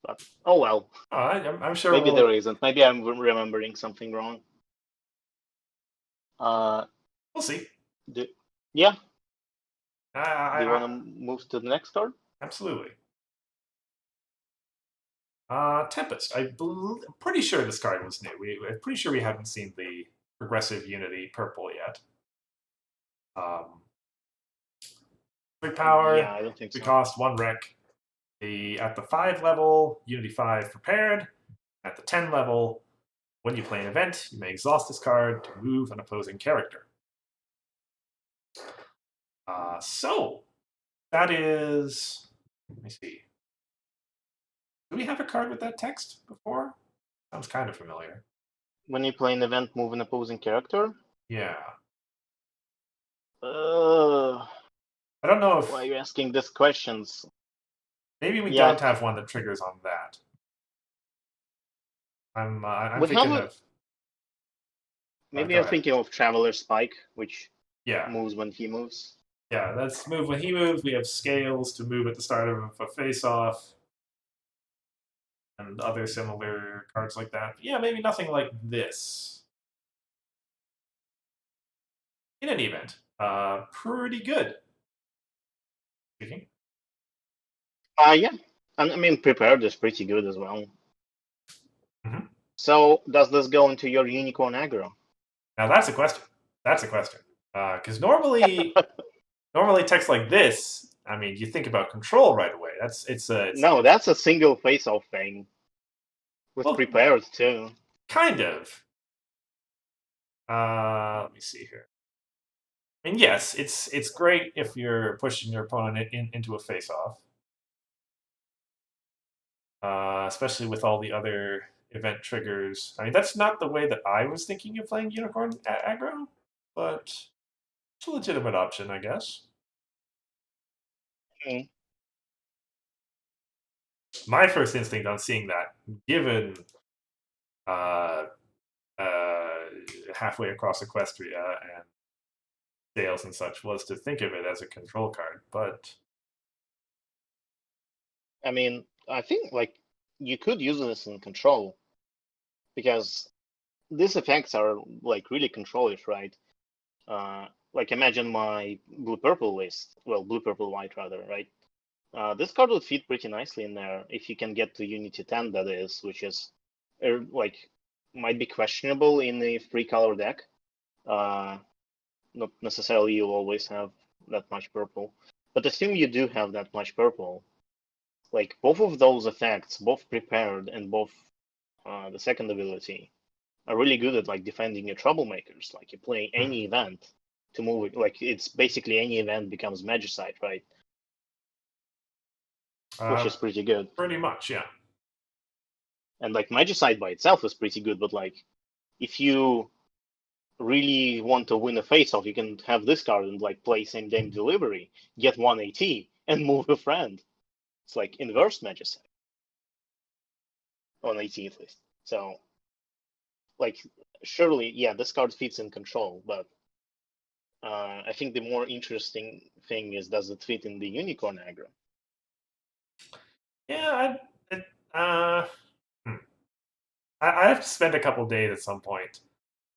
But oh well. I'm sure. Maybe there isn't. Maybe I'm remembering something wrong. We'll see. Yeah. Do you want to move to the next card? Absolutely. Tempest. I'm pretty sure this card was new. I'm pretty sure we haven't seen the Progressive Unity purple yet. 3 power. Yeah, I don't think so. We cost 1 rec. At the 5 level, Unity 5 prepared. At the 10 level, when you play an event, you may exhaust this card to move an opposing character. So that is. Let me see. Do we have a card with that text before? Sounds kind of familiar. When you play an event, move an opposing character? Yeah. I don't know if. Why are you asking these questions? Maybe we don't have one that triggers on that. I'm thinking of. Maybe you're thinking of Traveler Spike, which moves when he moves. Yeah, let's move when he moves. We have scales to move at the start of a face-off. And other similar cards like that. Yeah, maybe nothing like this. In any event, pretty good. Speaking. Yeah. I mean, prepared is pretty good as well. Mm-hmm. So, does this go into your unicorn aggro? Now that's a question. Because normally text like this, I mean, you think about control right away. No, that's a single face-off thing. With prepared too. Kind of. Let me see here. I mean, yes, it's great if you're pushing your opponent into a face-off. Especially with all the other event triggers. I mean, that's not the way that I was thinking of playing Unicorn aggro, but it's a legitimate option, I guess. Okay. My first instinct on seeing that, given halfway across Equestria and Dales and such, was to think of it as a control card, but I mean, I think like you could use this in control because these effects are like really controlish, right? Like imagine my blue-purple list, well, blue-purple-white rather, right? This card would fit pretty nicely in there if you can get to Unity 10, that is, which is like might be questionable in a 3-color deck. Not necessarily you'll always have that much purple, but assume you do have that much purple. Like both of those effects, both prepared and both the second ability, are really good at like defending your troublemakers. Like you play any event to move it, like it's basically any event becomes Magicite, right? Which is pretty good. Pretty much, yeah. And like Magicite by itself is pretty good, but like if you really want to win a face-off, you can have this card and like play same game delivery, get 1 AT, and move a friend. It's like inverse Magicite. On AT at least. So like surely, yeah, this card fits in control, but I think the more interesting thing is, does it fit in the unicorn aggro? Yeah, hmm. I have to spend a couple days at some point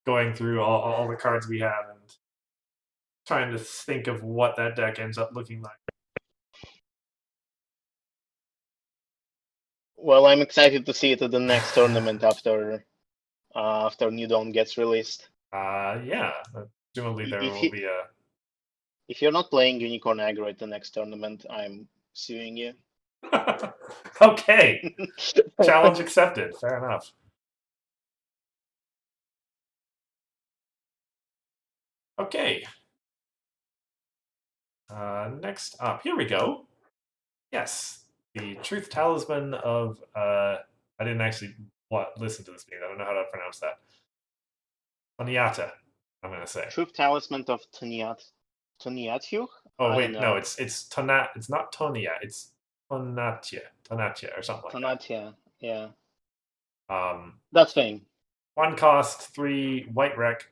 going through all the cards we have and trying to think of what that deck ends up looking like. Well, I'm excited to see it at the next tournament after New Dawn gets released. Yeah, presumably there If will you be a. if you're not playing unicorn aggro at the next tournament, I'm suing you. Okay, challenge accepted. Fair enough. Okay. Next up, here we go. Yes, the Truth Talisman of. I didn't actually listen to this meeting. I don't know how to pronounce that. Oniata, I'm gonna say. Truth Talisman of Toniathu? Oh I don't wait, no, know. it's Tonat. It's not Tonia. It's Tonatia, or something like that. Tonatia, yeah. Um, That thing. 1 cost, 3 white rec.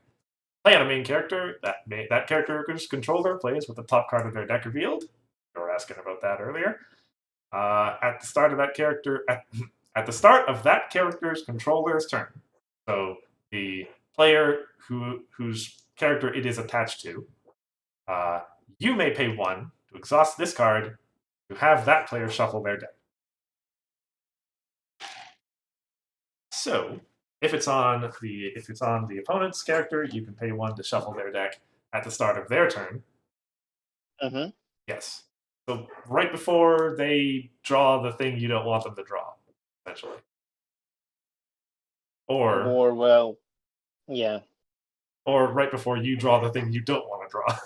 Play on a main character. That character's controller plays with the top card of their deck revealed. You were asking about that earlier. At the start of that character, at the start of that character's controller's turn. So the player whose character it is attached to, you may pay 1 to exhaust this card to have that player shuffle their deck. So if it's on the opponent's character, you can pay 1 to shuffle their deck at the start of their turn. Mm-hmm. Yes. So right before they draw the thing you don't want them to draw, essentially. Or Well, yeah. Or right before you draw the thing you don't want to draw.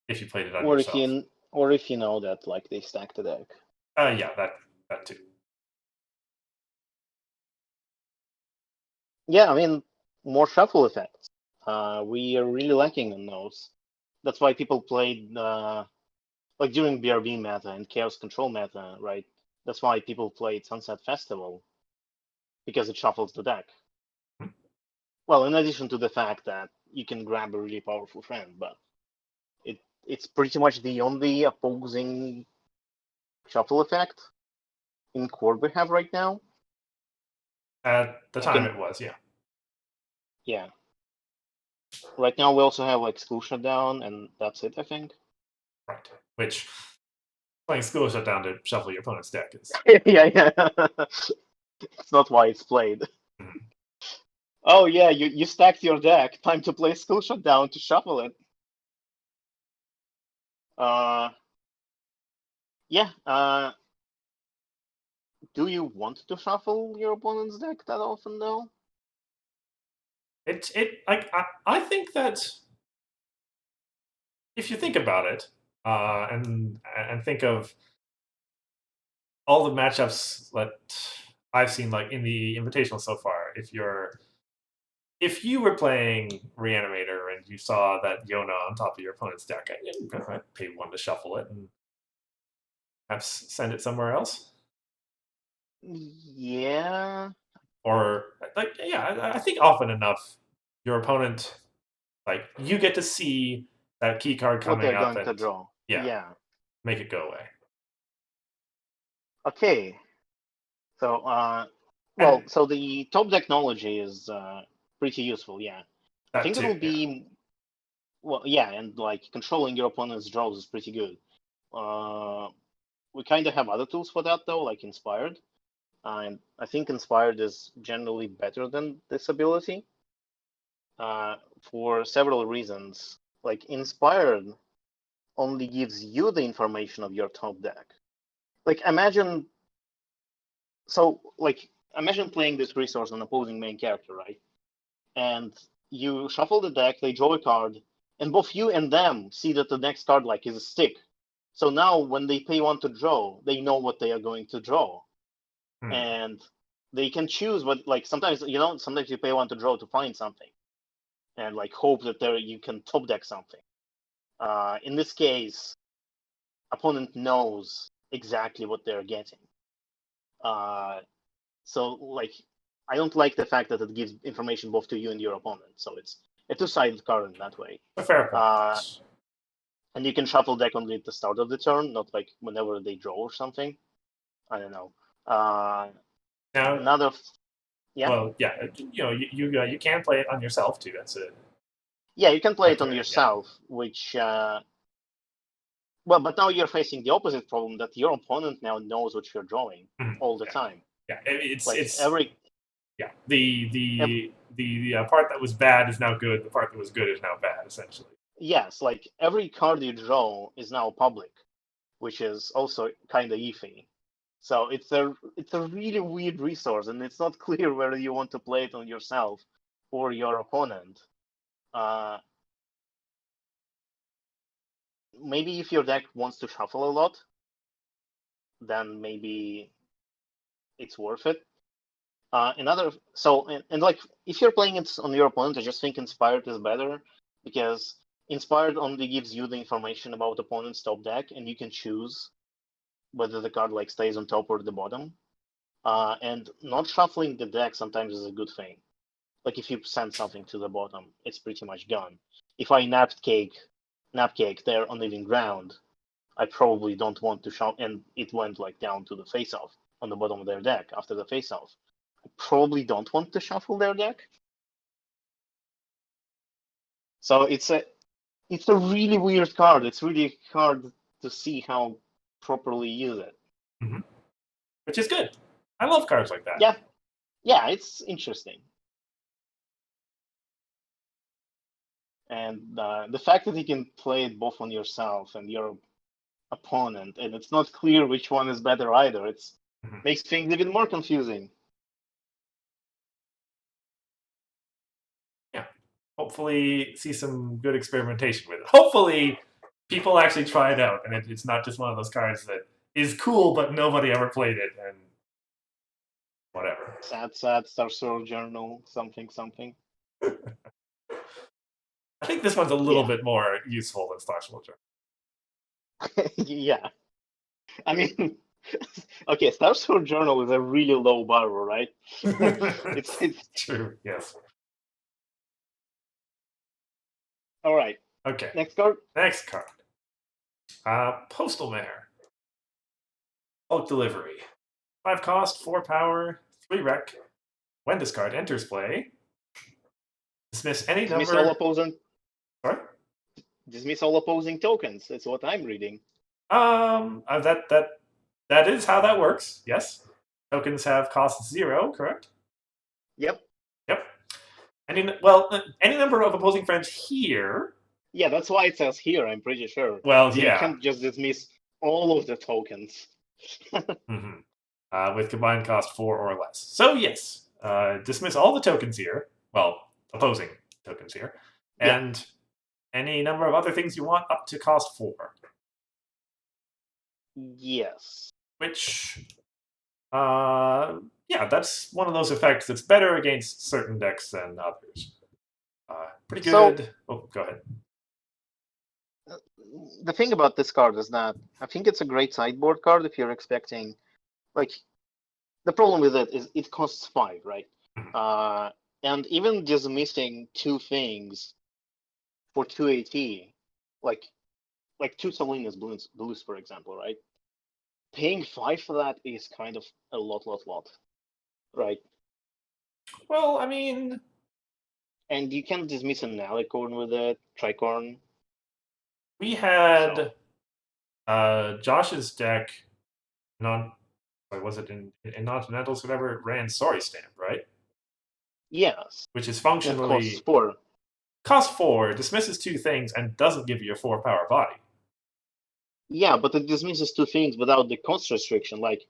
If you played it on Or if yourself. you know that like they stack the deck. Yeah, that too. Yeah, I mean, more shuffle effects. We are really lacking on those. That's why people played like during BRB meta and Chaos Control meta, right? That's why people played Sunset Festival, because it shuffles the deck. Well, in addition to the fact that you can grab a really powerful friend, but it's pretty much the only opposing shuffle effect in core we have right now. At the I time can, it was, yeah. yeah. Right now we also have like School Shutdown, and that's it, I think. Right. Which playing School Shutdown to shuffle your opponent's deck is. Yeah. It's not why it's played. Mhm. Oh yeah, you stacked your deck. Time to play School Shutdown to shuffle it. Uh, yeah. Do you want to shuffle your opponent's deck that often though? I think that if you think about it, and think of all the matchups that I've seen like in the invitational so far, if you were playing Reanimator and you saw that Yona on top of your opponent's deck, I'd pay 1 to shuffle it and perhaps send it somewhere else. Yeah. Or like, yeah, I think often enough your opponent, like, you get to see that key card What coming they're up going to and draw. yeah, Yeah. make it go away. Okay. So And so the top technology is pretty useful, yeah. I that think too, it'll yeah. be, well, yeah, and like controlling your opponent's draws is pretty good. We kind of have other tools for that though, like Inspired. And I think Inspired is generally better than this ability for several reasons. Like Inspired only gives you the information of your top deck. Like imagine playing this resource on opposing main character, right? And you shuffle the deck, they draw a card, and both you and them see that the next card like is a stick. So now when they pay 1 to draw, they know what they are going to draw. Hmm. And they can choose what, like sometimes you pay 1 to draw to find something. and like hope that you can top deck something. In this case, opponent knows exactly what they're getting. So like, I don't like the fact that it gives information both to you and your opponent. So it's a two-sided card in that way. A fair point. And you can shuffle deck only at the start of the turn, not like whenever they draw or something. I don't know. Now, yeah. Well, yeah, you can play it on yourself too. Yeah, you can play it on way, yourself, which but now you're facing the opposite problem that your opponent now knows what you're drawing all the time. Yeah, it's like it's every yeah. The part that was bad is now good. The part that was good is now bad, essentially. Yes, like every card you draw is now public, which is also kind of iffy. So it's a really weird resource, and it's not clear whether you want to play it on yourself or your opponent. Maybe if your deck wants to shuffle a lot, then maybe it's worth it. And like if you're playing it on your opponent, I just think Inspired is better because Inspired only gives you the information about opponent's top deck, and you can choose whether the card like stays on top or the bottom. And not shuffling the deck sometimes is a good thing. Like if you send something to the bottom, it's pretty much gone. If I napcake there on even ground, I probably don't want to shuffle, and it went like down to the face-off on the bottom of their deck after the face-off. I probably don't want to shuffle their deck. So it's a really weird card. It's really hard to see how properly use it. Mm-hmm. Which is good. I love cards like that. Yeah, it's interesting. And the fact that you can play it both on yourself and your opponent, and it's not clear which one is better either. It's makes things even more confusing. Yeah. Hopefully see some good experimentation with it. Hopefully people actually try it out, and it's not just one of those cards that is cool, but nobody ever played it, and whatever. Sad Star Sword Journal, something. I think this one's a little bit more useful than Star Soldier. Yeah. I mean, okay, Star Sword Journal is a really low bar, right? it's true, yes. All right. Okay. Next card. Postal Mare. Bulk delivery. 5 cost, 4 power, 3 rec. When this card enters play, dismiss any Dismiss number. all opposing. Sorry? Dismiss all opposing tokens. That's what I'm reading. That is how that works. Yes, tokens have cost 0. Correct. Yep. Any number of opposing friends here. Yeah, that's why it says here. I'm pretty sure. Well, so yeah. You can't just dismiss all of the tokens. With combined cost 4 or less. So yes, dismiss all the tokens here. Well, opposing tokens here, and any number of other things you want up to cost 4. Yes. Which, that's one of those effects that's better against certain decks than others. Pretty good. Go ahead. The thing about this card is that I think it's a great sideboard card if you're expecting, like, the problem with it is it costs 5, right? And even dismissing 2 things for 2 AT, like 2 Salinas blues, for example, right? Paying 5 for that is kind of a lot, right? Well, I mean, and you can dismiss an alicorn with it, tricorn. We had Josh's deck. Was it in non-genitals? Whatever, it ran Sorry Stamp, right? Yes. Which is functionally costs 4. Costs 4, dismisses 2 things, and doesn't give you a 4 power body. Yeah, but it dismisses 2 things without the cost restriction. Like,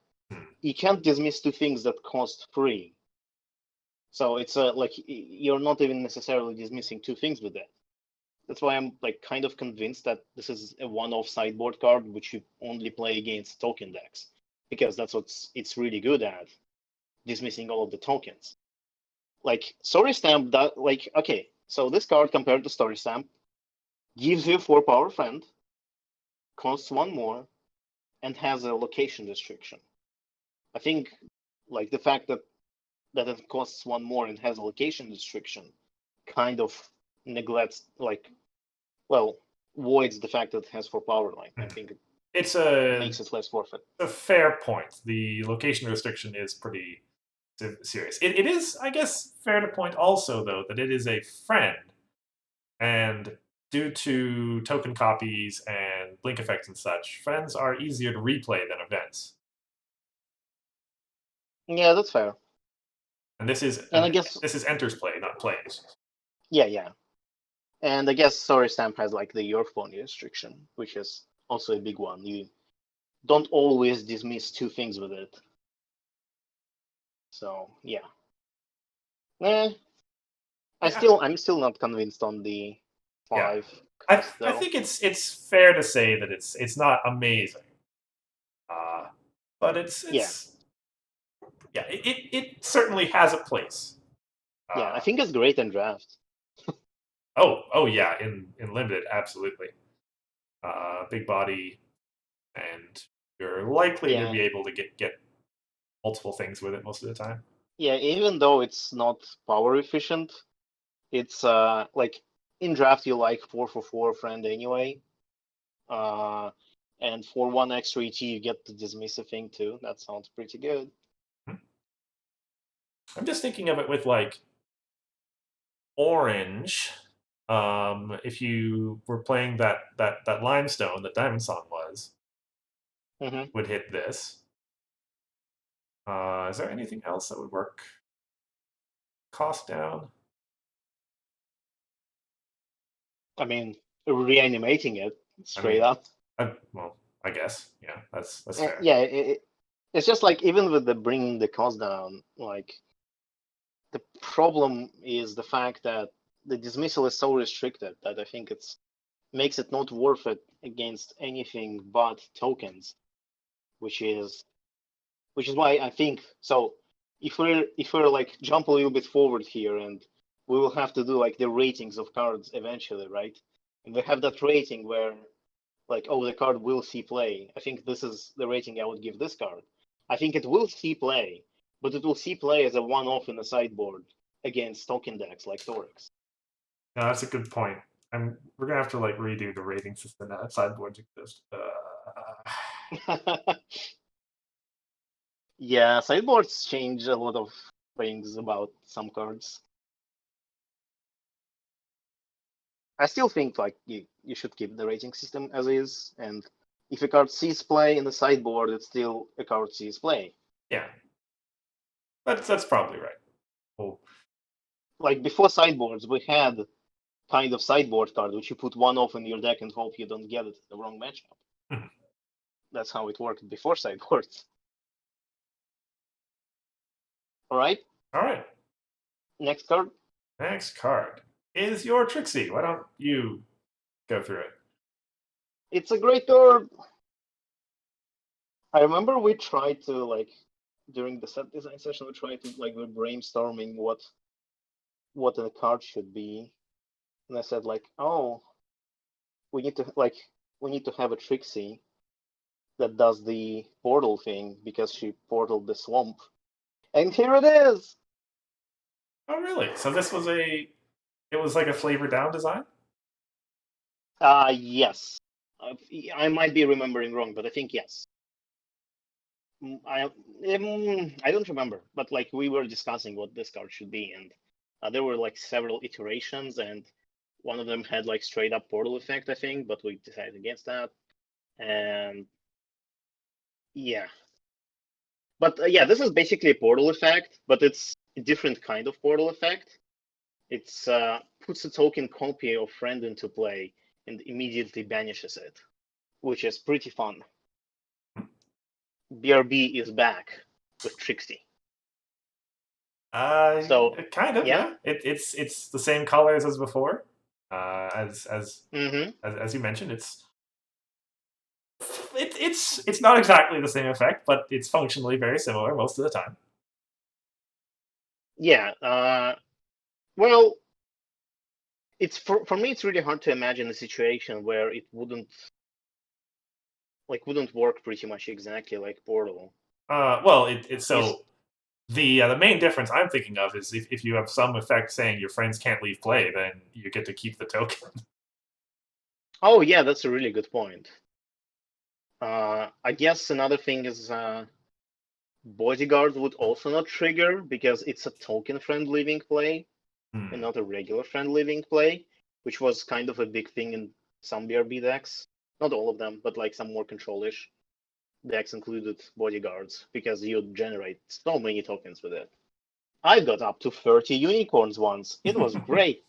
you can't dismiss 2 things that cost 3. So it's like you're not even necessarily dismissing 2 things with that. That's why I'm like kind of convinced that this is a one-off sideboard card which you only play against token decks, because that's what it's really good at, dismissing all of the tokens. Like Sorry Stamp, that, like, okay, So this card, compared to Story Stamp, gives you 4 power friend, costs 1 more, and has a location restriction. I think like the fact that it costs 1 more and has a location restriction kind of neglects, like, well, voids the fact that it has 4 power line. I think it It's a makes it less worth it. fair point. The location restriction is pretty serious. It is, I guess, fair to point also though that it is a friend, and due to token copies and blink effects and such, friends are easier to replay than events. Yeah, that's fair. And this is And I guess, this is enters play, not plays. yeah. And I guess Story Stamp has like the Your Phone restriction, which is also a big one. You don't always dismiss 2 things with it. So yeah. Eh, Yeah, I'm still not convinced on the yeah. 5 I cost I though. think it's fair to say that it's not amazing, uh, but Yeah, it's yeah, it certainly has a place. yeah. I Uh, think it's great in draft. oh yeah, in limited, absolutely. Big body, and you're likely to Yeah, be able to get multiple things with it most of the time. yeah. Even though it's not power efficient, it's like in draft you like 4 for 4 friend anyway. Uh, and for 1 extra ET you get to dismiss a thing too. That sounds pretty good. I'm just thinking of it with like orange. If you were playing that limestone that Diamond Song was, Hmm. would hit this. Is there anything else that would work? Cost down. I mean, reanimating it I straight mean, up. well, I guess yeah, that's Eh, fair. yeah, it's just like even with the bringing the cost down, like the problem is the fact that the dismissal is so restricted that I think it's makes it not worth it against anything but tokens, which is why I think so. If we're like jump a little bit forward here, and we will have to do like the ratings of cards eventually, right? And we have that rating where like, oh, the card will see play. I think this is the rating I would give this card. I think it will see play, but it will see play as a one-off in the sideboard against token decks like Thorax. No, that's a good point. We're gonna have to like redo the rating system now that sideboards exist. Yeah, sideboards change a lot of things about some cards. I still think like you should keep the rating system as is, and if a card sees play in the sideboard, it's still a card sees play. Yeah, that's probably right. Well, Like before sideboards, we had kind of sideboard card which you put one off in your deck and hope you don't get it in the wrong matchup. mhm. That's how it worked before sideboards. All right, All right. next card. Next card is your Trixie. Why don't you go through it? It's a great card. I remember we tried to like during the set design session we tried to like we're brainstorming what the card should be, and I said like, oh, we need to like we need to have a Trixie that does the portal thing because she portaled the swamp, and here it is. Oh, really? So this was it was like a flavor down design. Yes. I might be remembering wrong, but I think yes. I don't remember, but like we were discussing what this card should be, and there were like several iterations, and one of them had like straight up portal effect, I think, but we decided against that. And yeah, but yeah, this is basically a portal effect, but it's a different kind of portal effect. It's puts a token copy of friend into play and immediately banishes it, which is pretty fun. BRB is back with Trixie. So Kind of, yeah. yeah. It's the same colors as before. Mm-hmm. As you mentioned, it's not exactly the same effect, but it's functionally very similar most of the time. Yeah. Well, it's for me. It's really hard to imagine a situation where it wouldn't work pretty much exactly like Portal. Well, it's Yes. so the main difference I'm thinking of is if you have some effect saying your friends can't leave play, then you get to keep the token. Oh yeah, that's a really good point. I guess another thing is Bodyguard would also not trigger because it's a token friend leaving play and not a regular friend leaving play, which was kind of a big thing in some BRB decks. Not all of them, but like some more control-ish decks included Bodyguards because you'd generate so many tokens with it. I got up to 30 unicorns once. It was great.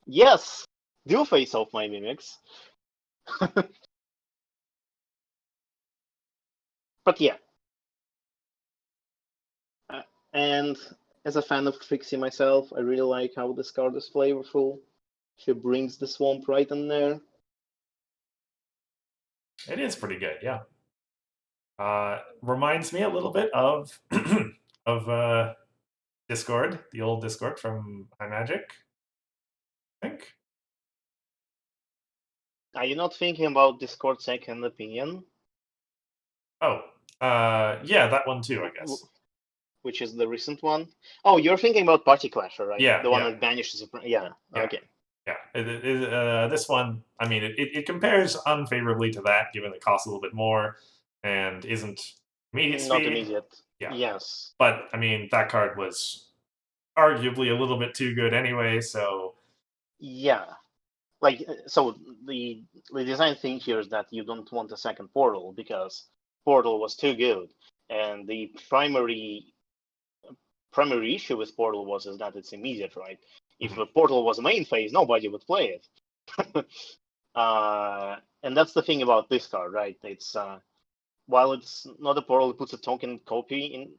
Yes, do face off my mimics. But yeah. And as a fan of Trixie myself, I really like how this card is flavorful. She brings the swamp right in there. It is pretty good, yeah. Reminds me a little bit of of Discord, the old Discord from High Magic, I think. Are you not thinking about Discord Second Opinion? Oh, yeah, that one too, I guess. Which is the recent one? Oh, you're thinking about Party Clasher, right? Yeah, The one yeah. that banishes. Yeah. Okay. Yeah, this one, I mean, it compares unfavorably to that, given it costs a little bit more and isn't immediate Not speed. immediate. Yeah, Yes. but I mean, that card was arguably a little bit too good anyway. So Yeah. Like so, the design thing here is that you don't want a second Portal because Portal was too good, and the primary issue with Portal was is that it's immediate, right? If a Portal was a main phase, nobody would play it. And that's the thing about this card, right? It's while it's not a Portal, it puts a token copy in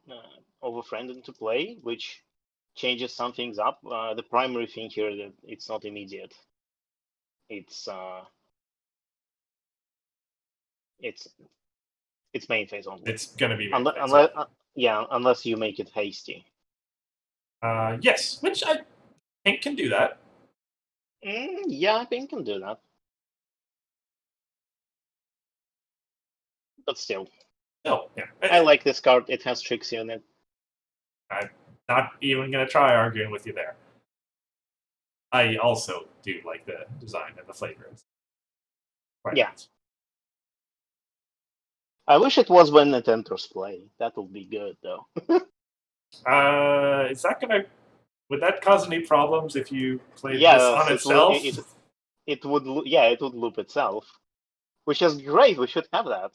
of a friend into play, which changes some things up. The primary thing here is that it's not immediate. It's it's it's main phase only. it's gonna be main Unless, phase. unless yeah, unless you make it hasty. Yes, which I think can do that. Yeah, I think can do that. But still, No, yeah. I like this card. It has Trixie in it. I'm not even gonna try arguing with you there. I also do like the design and the flavor. It's quite Yeah. nice. I wish it was when it enters play. That would be good, though. Is that gonna? Would that cause any problems if you played this on Yes, itself? it would yeah, it would loop itself, which is great. We should have that.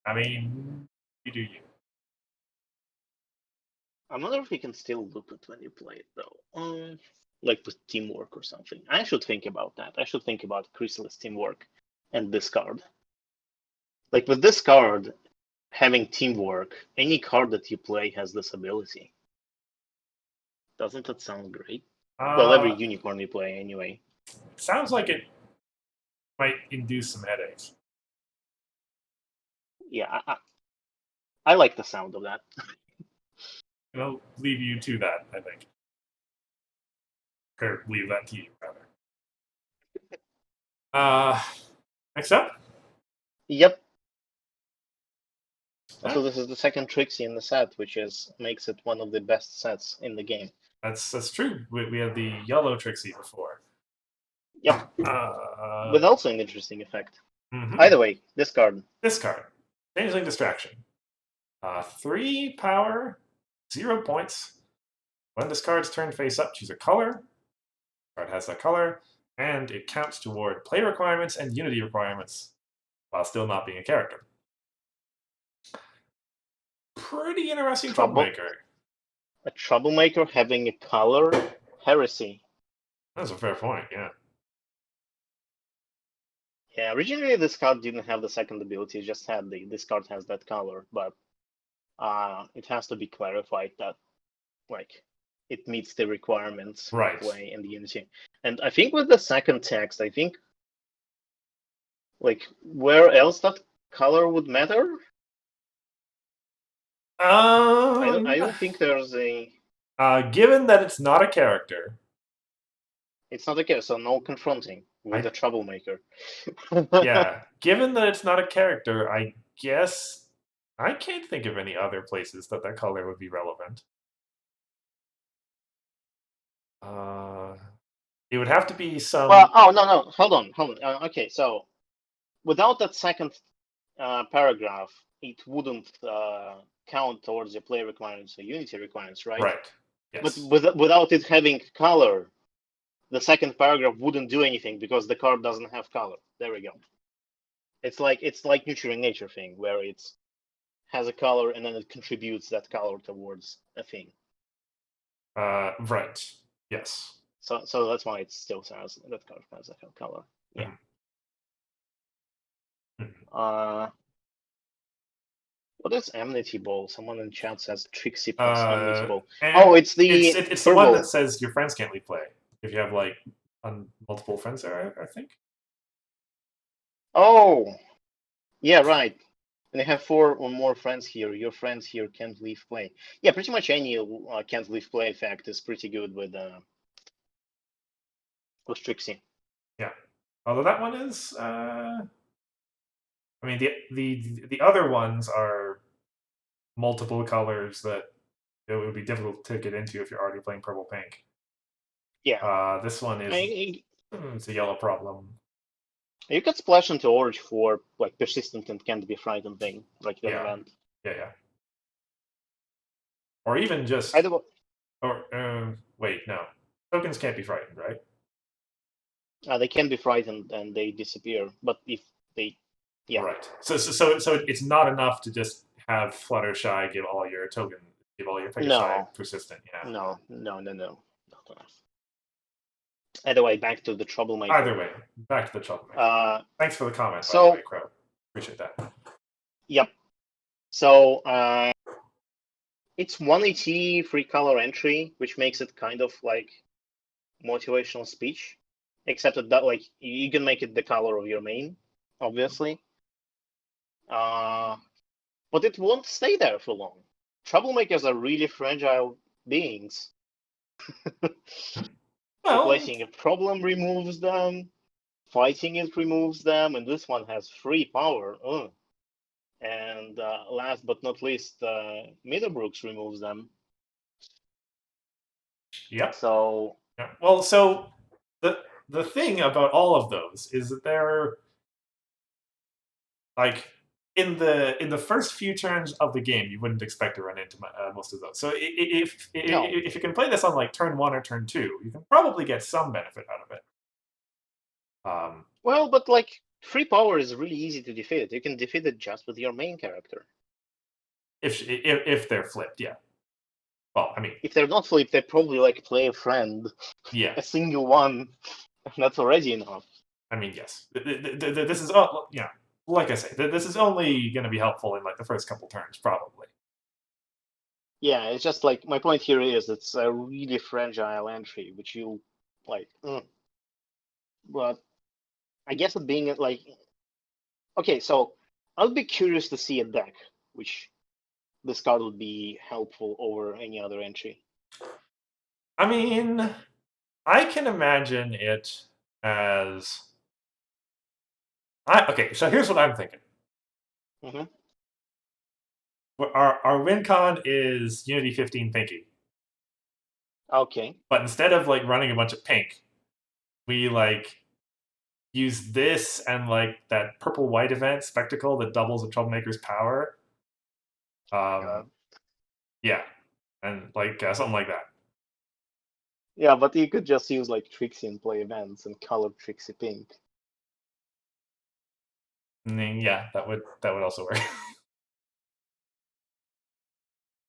I mean, you do you. I wonder if you can still loop it when you play it, though. Like with teamwork or something. I should think about that. I should think about Chrysalis teamwork and this card. Like with this card, having teamwork, any card that you play has this ability. Doesn't that sound great? Well, every Uh, unicorn you play, anyway. sounds like it might induce some headaches. Yeah, I like the sound of that. I'll leave you to that, I think. Or leave that to you, rather. Next up? Yep. Also, Huh? this is the second Trixie in the set, which makes it one of the best sets in the game. That's true. We had the yellow Trixie before. Yep. Uh, With also an interesting effect. mhm. Either way, this card. This card, Changeling Distraction. 3 power, 0 points. When this card's turned face up, choose a color. Card has that color, and it counts toward play requirements and unity requirements while still not being a character. Pretty interesting troublemaker. A troublemaker having a color? Heresy. That's a fair point, yeah. Yeah, originally this card didn't have the second ability, it just had this card has that color, but it has to be clarified that like it meets the requirements for Right. play and unity. And I think with the second text, I think like where else that color would matter? I don't think there's a. Given that it's not a character, It's not a case, so no confronting with I the troublemaker. yeah. Given that it's not a character, I guess I can't think of any other places that that color would be relevant. It would have to be some. Well, oh no, hold on. Okay, so without that second paragraph, it wouldn't count towards your play requirements or Unity requirements, right? Right. But Yes. without it having color, the second paragraph wouldn't do anything because the card doesn't have color. There we go. It's like nurturing nature thing where it's has a color and then it contributes that color towards a thing. Right. Yes. So that's why it still says that card has a color. Yeah. Mm-hmm. What is Amnesty Ball? Someone in chat says Trixie plus Amnesty Ball. And Oh, it's the it's the one that purple. says your friends can't leave play if you have like multiple friends there. I think. Oh, yeah, right. And you have 4 or more friends here. Your friends here can't leave play. Yeah, pretty much any can't leave play effect is pretty good with Trixie. Yeah. Although that one is. I mean the other ones are multiple colors that it would be difficult to get into if you're already playing purple pink. Yeah. This one is it's a yellow problem. You could splash into orange for like persistent and can't be frightened thing, like that Yeah. event. Yeah. Or even just. Either Or wait, no. Tokens can't be frightened, right? they can be frightened and they disappear, but if they, yeah. Right. So it's not enough to just have Fluttershy give all your Pegasi persistent. Yeah. No, not enough. Either way, back to the troublemaker. Either way, back to the troublemaker. Thanks for the comment, by the way, Crow. Appreciate that. Yep. So it's 180 free color entry, which makes it kind of like motivational speech, except that like you can make it the color of your main, obviously. But it won't stay there for long. Troublemakers are really fragile beings. Replacing a problem removes them. Fighting it removes them, and this one has free power. And last but not least, Middlebrooks removes them. Yep. So. Yeah. Well, so the thing about all of those is that they're like in the first few turns of the game, you wouldn't expect to run into most of those. So if you can play this on like turn 1 or turn 2, you can probably get some benefit out of it. Well, but like free power is really easy to defeat. You can defeat it just with your main character. If they're flipped, yeah. Well, I mean, if they're not flipped, they probably like play a friend. Yeah. A single one. That's already enough. I mean, yes. This is like I say, this is only going to be helpful in like the first couple turns, probably. Yeah, it's just like my point here is it's a really fragile entry, which you like. But I guess it being like, okay, so I'll be curious to see a deck which this card would be helpful over any other entry. I mean, I can imagine it as. Okay, so here's what I'm thinking. Mm-hmm. Our win con is Unity 15 Pinky. Okay. But instead of like running a bunch of pink, we like use this and like that purple white event spectacle that doubles a troublemaker's power. Yeah, and like something like that. Yeah, but you could just use like Trixie and play events and color Trixie pink. Yeah, that would also work.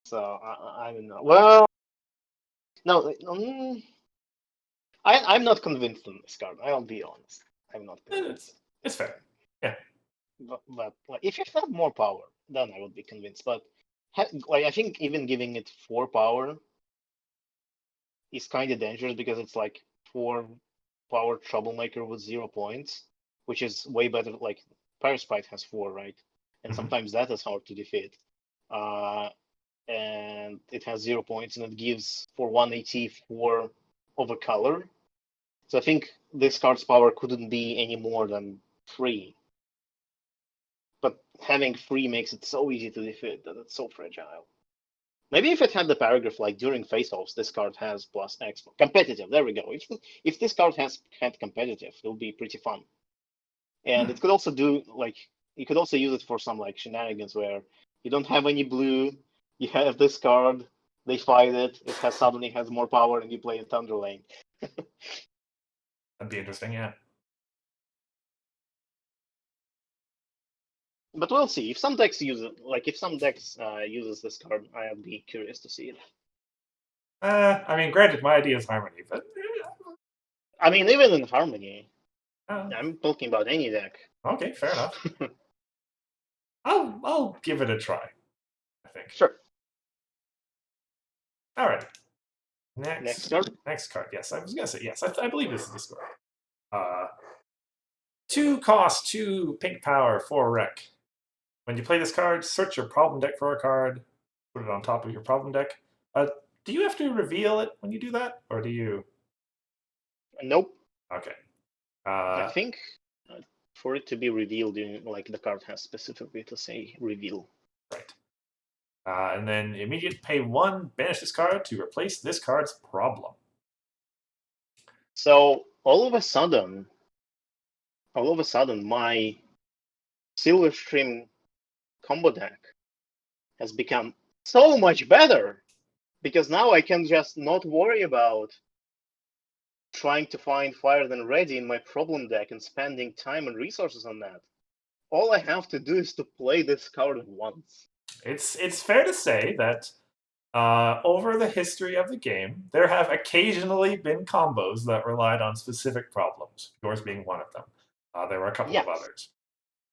So I don't know. Well, no, I'm not convinced on this card. I'll be honest. I'm not convinced. It's fair. Yeah. But like, if it had more power, then I would be convinced. But like I think even giving it 4 power is kind of dangerous because it's like 4 power troublemaker with 0 points, which is way better. Like Parasite has 4, right? And sometimes that is hard to defeat. and it has 0 points, and it gives for 1 AT 4 of a color. So I think this card's power couldn't be any more than 3. But having 3 makes it so easy to defeat that it's so fragile. Maybe if it had the paragraph like during face-offs, this card has plus X. Competitive, there we go. If this card had competitive, it would be pretty fun. And it could also do like you could also use it for some like shenanigans where you don't have any blue, you have this card, they fight it, it has suddenly has more power, and you play a Thunder Lane. That'd be interesting, yeah. But we'll see. If some decks use it, like if some decks uses this card, I'd be curious to see it. I mean, granted, my idea is Harmony, but I mean, even in Harmony, oh, I'm talking about any deck. okay, fair enough. I'll give it a try, I think. Sure. All right. Next card. Next card. Yes, I was gonna say yes. I believe this is the score. 2 cost, 2 pink power, 4 wreck. When you play this card, search your problem deck for a card, put it on top of your problem deck. Do you have to reveal it when you do that, or do you? Nope. Okay. I think for it to be revealed, like the card has specifically to say reveal. Right. And then immediate pay 1, banish this card to replace this card's problem. So all of a sudden, my Silver Stream combo deck has become so much better because now I can just not worry about trying to find Fire Than Ready in my problem deck and spending time and resources on that. All I have to do is to play this card once. It's fair to say that over the history of the game, there have occasionally been combos that relied on specific problems, yours being one of them. There were a couple of others.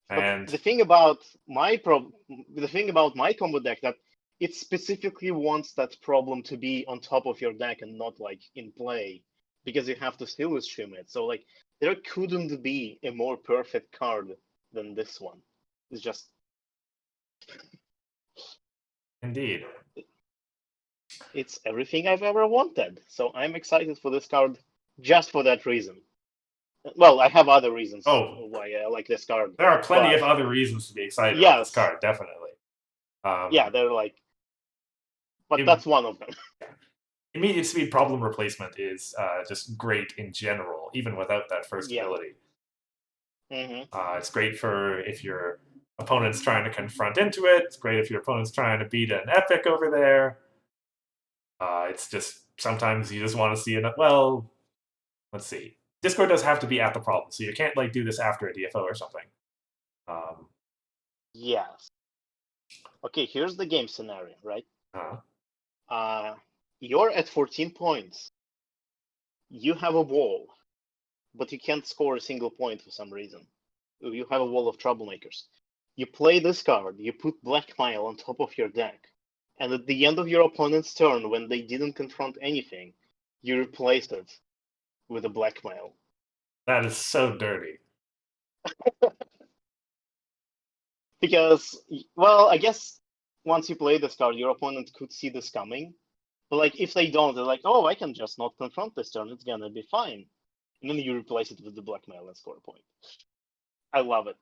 And the thing about my combo deck that it specifically wants that problem to be on top of your deck and not like in play, because you have to still stream it. So like there couldn't be a more perfect card than this one. It's just indeed. It's everything I've ever wanted. So I'm excited for this card just for that reason. Well, I have other reasons why I like this card. There are plenty of other reasons to be excited about this card, definitely. Yeah, they're like, but that's one of them. Immediate speed problem replacement is just great in general, even without that first ability. It's great for if your opponent's trying to confront into it. It's great if your opponent's trying to beat an epic over there. It's just sometimes you just want to see it. Well, let's see. Discord does have to be at the problem, so you can't like do this after a DFO or something. Yes. Okay, here's the game scenario, right? Uh-huh. You're at 14 points. You have a wall, but you can't score a single point for some reason. You have a wall of troublemakers. You play this card, you put Blackmail on top of your deck, and at the end of your opponent's turn, when they didn't confront anything, you replace it with a Blackmail. That is so dirty. Because, well, I guess once you play this card, your opponent could see this coming. But like, if they don't, they're like, oh, I can just not confront this turn. It's gonna be fine. And then you replace it with the Blackmail and score a point. I love it.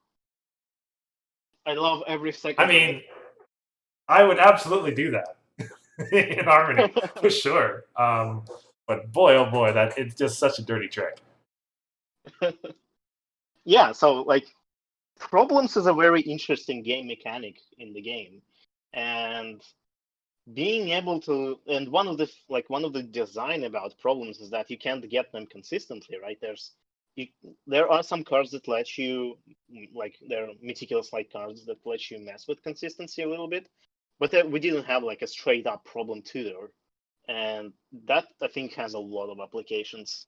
I love every second. I mean, I would absolutely do that in Harmony for sure. But boy, oh boy, that it's just such a dirty trick. Yeah, so like, problems is a very interesting game mechanic in the game, and being able to, and one of the design about problems is that you can't get them consistently, right? There are some cards that let you, like, they're meticulous like cards that let you mess with consistency a little bit, but we didn't have like a straight up problem tutor, and that I think has a lot of applications.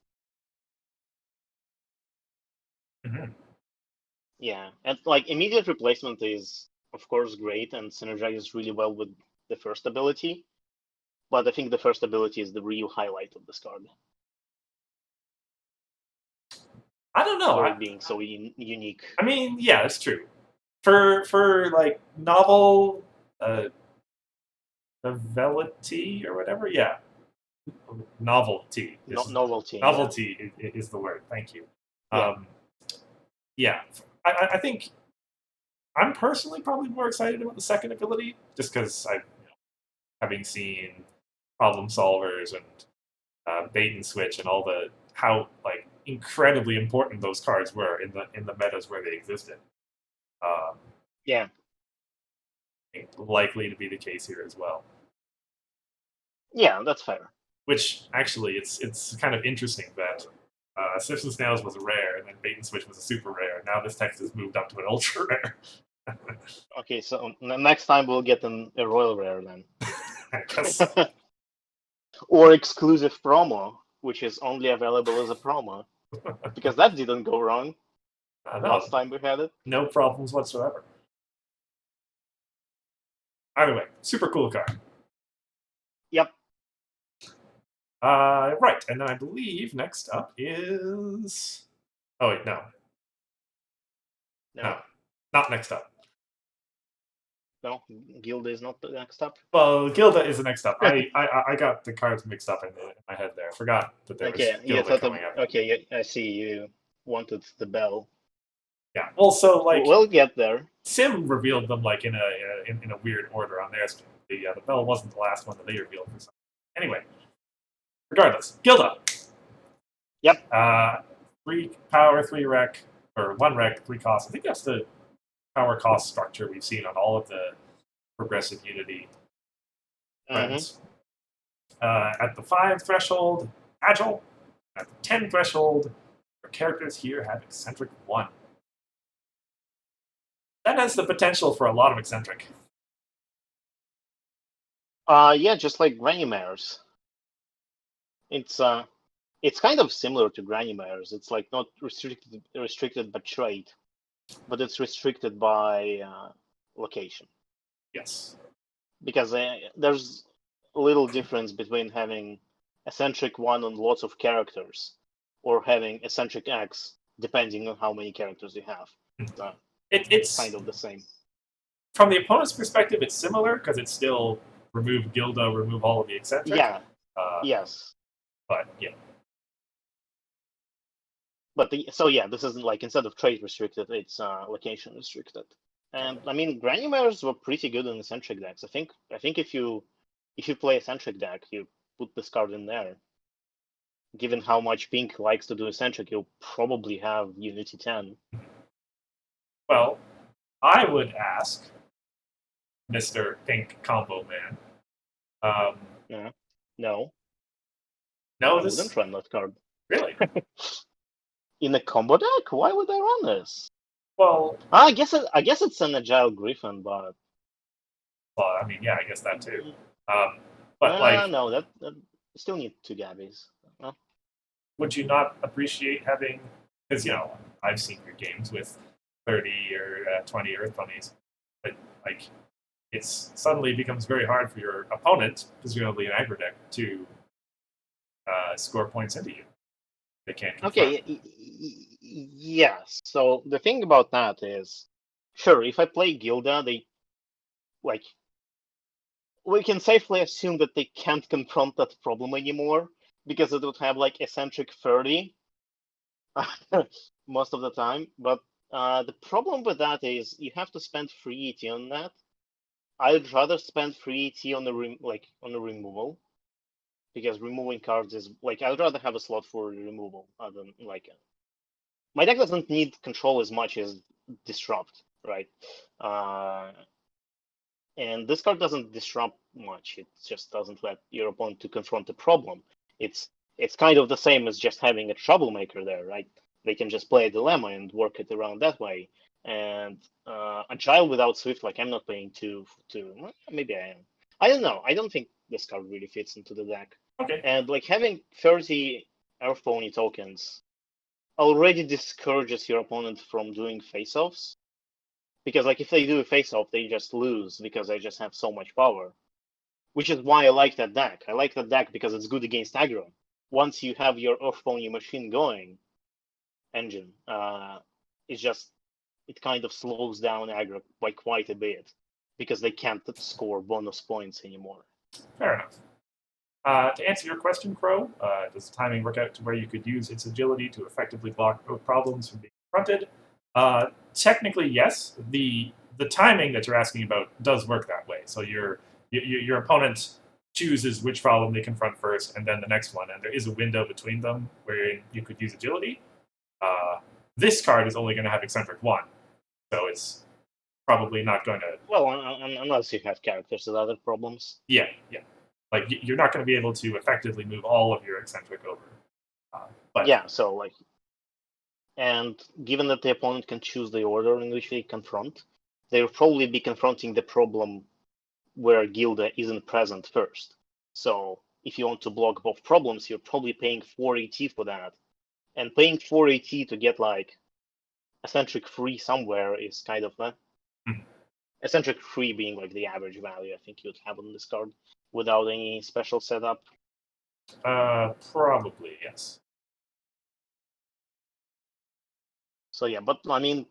Yeah, and like immediate replacement is of course great and synergizes really well with the first ability, but I think the first ability is the real highlight of this card. I don't know. For it being so unique. I mean, yeah, it's true. For like novel novelty or whatever. Yeah, novelty. Novelty. Novelty is the word. Thank you. Yeah. Yeah, I think I'm personally probably more excited about the second ability, just because having seen problem solvers and bait and switch and all the how like incredibly important those cards were in the metas where they existed. Yeah. Likely to be the case here as well. Yeah, that's fair. Which actually, it's kind of interesting that Snips and Snails was a rare, and then Bait and Switch was a super rare. Now this text has moved up to an ultra rare. Okay, so next time we'll get a royal rare then. I guess so. Or exclusive promo, which is only available as a promo, because that didn't go wrong last time we had it. No problems whatsoever. Either way, super cool card. Yep. Right, and then I believe next up is. Oh wait, no, not next up. No, Gilda is not the next up. Well, Gilda is the next up. I got the cards mixed up in my head there. Forgot that there was Gilda coming up. Okay, I see you wanted the bell. Yeah. Well, so like we'll get there. Sim revealed them like in a weird order on their stream. The bell wasn't the last one that they revealed for some. Anyway, regardless, Gilda. Yep. 3 power, 3 rec, or 1 rec, 3 cost. I think that's the power cost structure we've seen on all of the progressive Unity friends. At the 5 threshold, agile. At the 10 threshold, our characters here have eccentric 1. That has the potential for a lot of eccentric. Yeah, just like Granny Mares. It's kind of similar to Granny Mares. It's like not restricted by trait, but it's restricted by location. Yes. Because there's a little difference between having eccentric 1 on lots of characters or having eccentric X depending on how many characters you have. It's kind of the same. From the opponent's perspective, it's similar because it's still remove Gilda, remove all of the eccentric. Yeah. Yes. But yeah. But this isn't like instead of trait restricted, it's location restricted. And I mean, Granny Mares were pretty good in eccentric decks. I think if you play eccentric deck, you put this card in there. Given how much Pink likes to do eccentric, you'll probably have Unity 10. Well, I would ask Mr. Pink Combo Man. Yeah. No. No, I wouldn't run that card. Really? In a combo deck? Why would I run this? Well, I guess it's an Agile Griffin, but. Well, I mean, yeah, I guess that too. But no, that still need 2 Gabbies. No. Would you not appreciate having? Because I've seen your games with 30 or 20 Earth Bunnies, but like it suddenly becomes very hard for your opponent, presumably an aggro deck, to score points into you. They can't confirm. Okay, yes. So the thing about that is, sure, if I play Gilda, we can safely assume that they can't confront that problem anymore because it would have like eccentric 30 most of the time. But the problem with that is you have to spend free ET on that. I'd rather spend free ET on the removal, because removing cards is like I'd rather have a slot for removal than like my deck doesn't need control as much as disrupt, right? And this card doesn't disrupt much. It just doesn't let your opponent to confront the problem. It's kind of the same as just having a troublemaker there, right? They can just play a dilemma and work it around that way. And Agile without Swift, like I'm not playing two. Maybe I am. I don't know. I don't think this card really fits into the deck. Okay. And like having 30 Earth Pony tokens already discourages your opponent from doing face-offs. Because like if they do a face-off, they just lose because they just have so much power. Which is why I like that deck. I like that deck because it's good against aggro. Once you have your Earth Pony machine going, engine, it kind of slows down aggro by quite a bit because they can't score bonus points anymore. Fair enough. To answer your question, Crow, does timing work out to where you could use its agility to effectively block both problems from being confronted? Technically, yes. The timing that you're asking about does work that way. So your opponent chooses which problem they confront first, and then the next one, and there is a window between them where you could use agility. This card is only going to have eccentric 1, so it's probably not going to. Well, unless you have characters with other problems. Yeah. Like you're not going to be able to effectively move all of your eccentric over. But yeah, so like, and given that the opponent can choose the order in which they confront, they'll probably be confronting the problem where Gilda isn't present first. So if you want to block both problems, you're probably paying 4 AT for that. And paying 4 AT to get like eccentric 3 somewhere is kind of eccentric 3 being like the average value I think you'd have on this card without any special setup. Probably, yes. So yeah, but I mean, you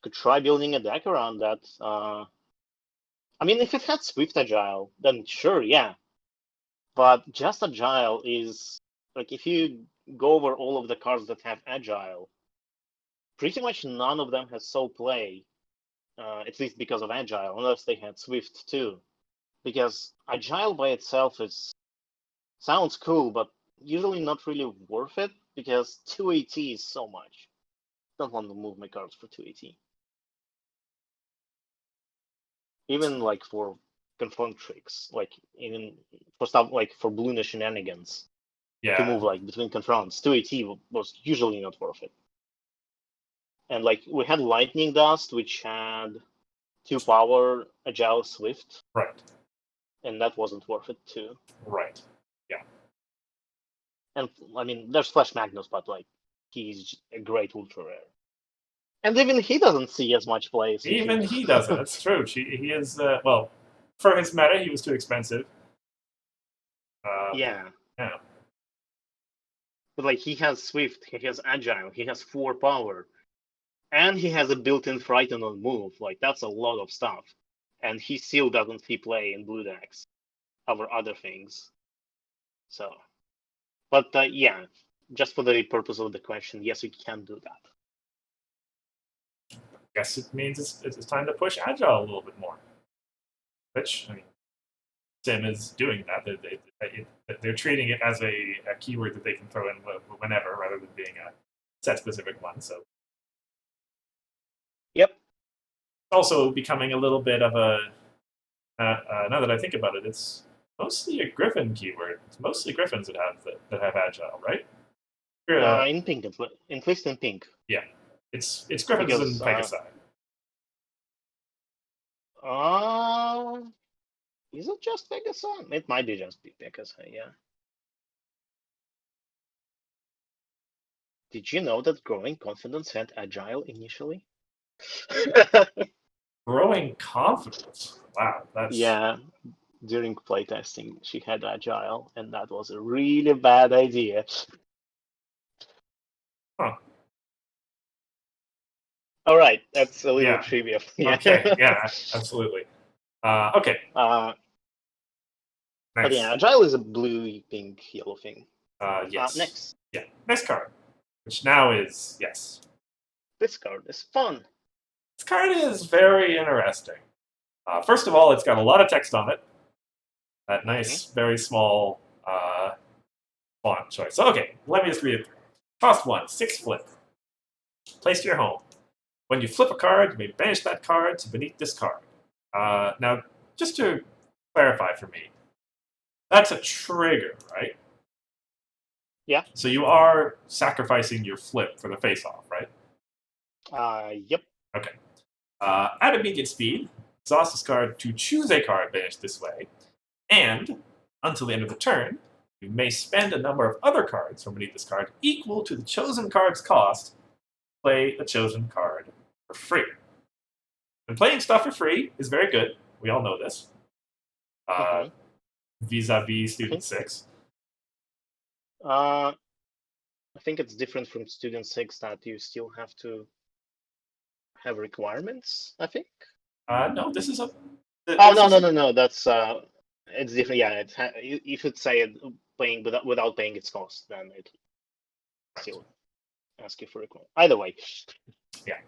could try building a deck around that. I mean, if it had Swift Agile, then sure, yeah. But just Agile is like, if you go over all of the cards that have Agile, pretty much none of them has Soul Play, at least because of Agile, unless they had Swift too. Because Agile by itself sounds cool, but usually not really worth it, because 2 AT is so much. Don't want to move my cards for 2 AT. Even like for confirm tricks, like even for stuff like for Bluna shenanigans, to move like between confronts, 2 AT was usually not worth it. And like we had Lightning Dust, which had 2 power, Agile Swift. Right. And that wasn't worth it too. Right. Yeah. And I mean, there's Flash Magnus, but like he's a great ultra rare. And even he doesn't see as much play as Even he doesn't. That's true. He is well, for his meta, he was too expensive. Yeah. Yeah. But like he has Swift, he has Agile, he has 4 power, and he has a built-in Frighten on move. Like that's a lot of stuff, and he still doesn't see play in blue decks over other things. So, but yeah, just for the purpose of the question, yes, we can do that. Guess it means it's time to push Agile a little bit more. Which, I mean, Sim is doing that. They're treating it as a keyword that they can throw in whenever, rather than being a set-specific one. So, yep. Also becoming a little bit of a. Now that I think about it, it's mostly a Griffin keyword. It's mostly Griffins that have Agile, right? In pink, at least in pink. Yeah, it's Griffins and Pegasi. Is it just Pegasi? It might be just Pegasi, yeah. Did you know that Growing Confidence had Agile initially? Growing Confidence? Wow, that's... Yeah, during playtesting, she had Agile, and that was a really bad idea. Huh. All right, that's a little trivia. Yeah. Okay, yeah, absolutely. Okay. But yeah, Agile is a blue, pink, yellow thing. Yes. Next. Yeah, next card, which now is, yes. This card is fun. This card is very interesting. First of all, it's got a lot of text on it. That nice, very small font choice. So, okay, let me just read it through. Cost 1, 6 flip. Place to your home. When you flip a card, you may banish that card to beneath this card. Now, just to clarify for me, that's a trigger, right? Yeah. So you are sacrificing your flip for the face-off, right? Yep. Okay. At immediate speed, exhaust this card to choose a card banished this way, and until the end of the turn, you may spend a number of other cards from beneath this card equal to the chosen card's cost. Play the chosen card for free. And playing stuff for free is very good. We all know this. Vis-a-vis Student 6. I think it's different from Student 6 that you still have to have requirements, I think. No, this is a... No. That's It's different. Yeah, you should say it paying without paying its cost, then it still ask you for a coin. Either way. Yeah.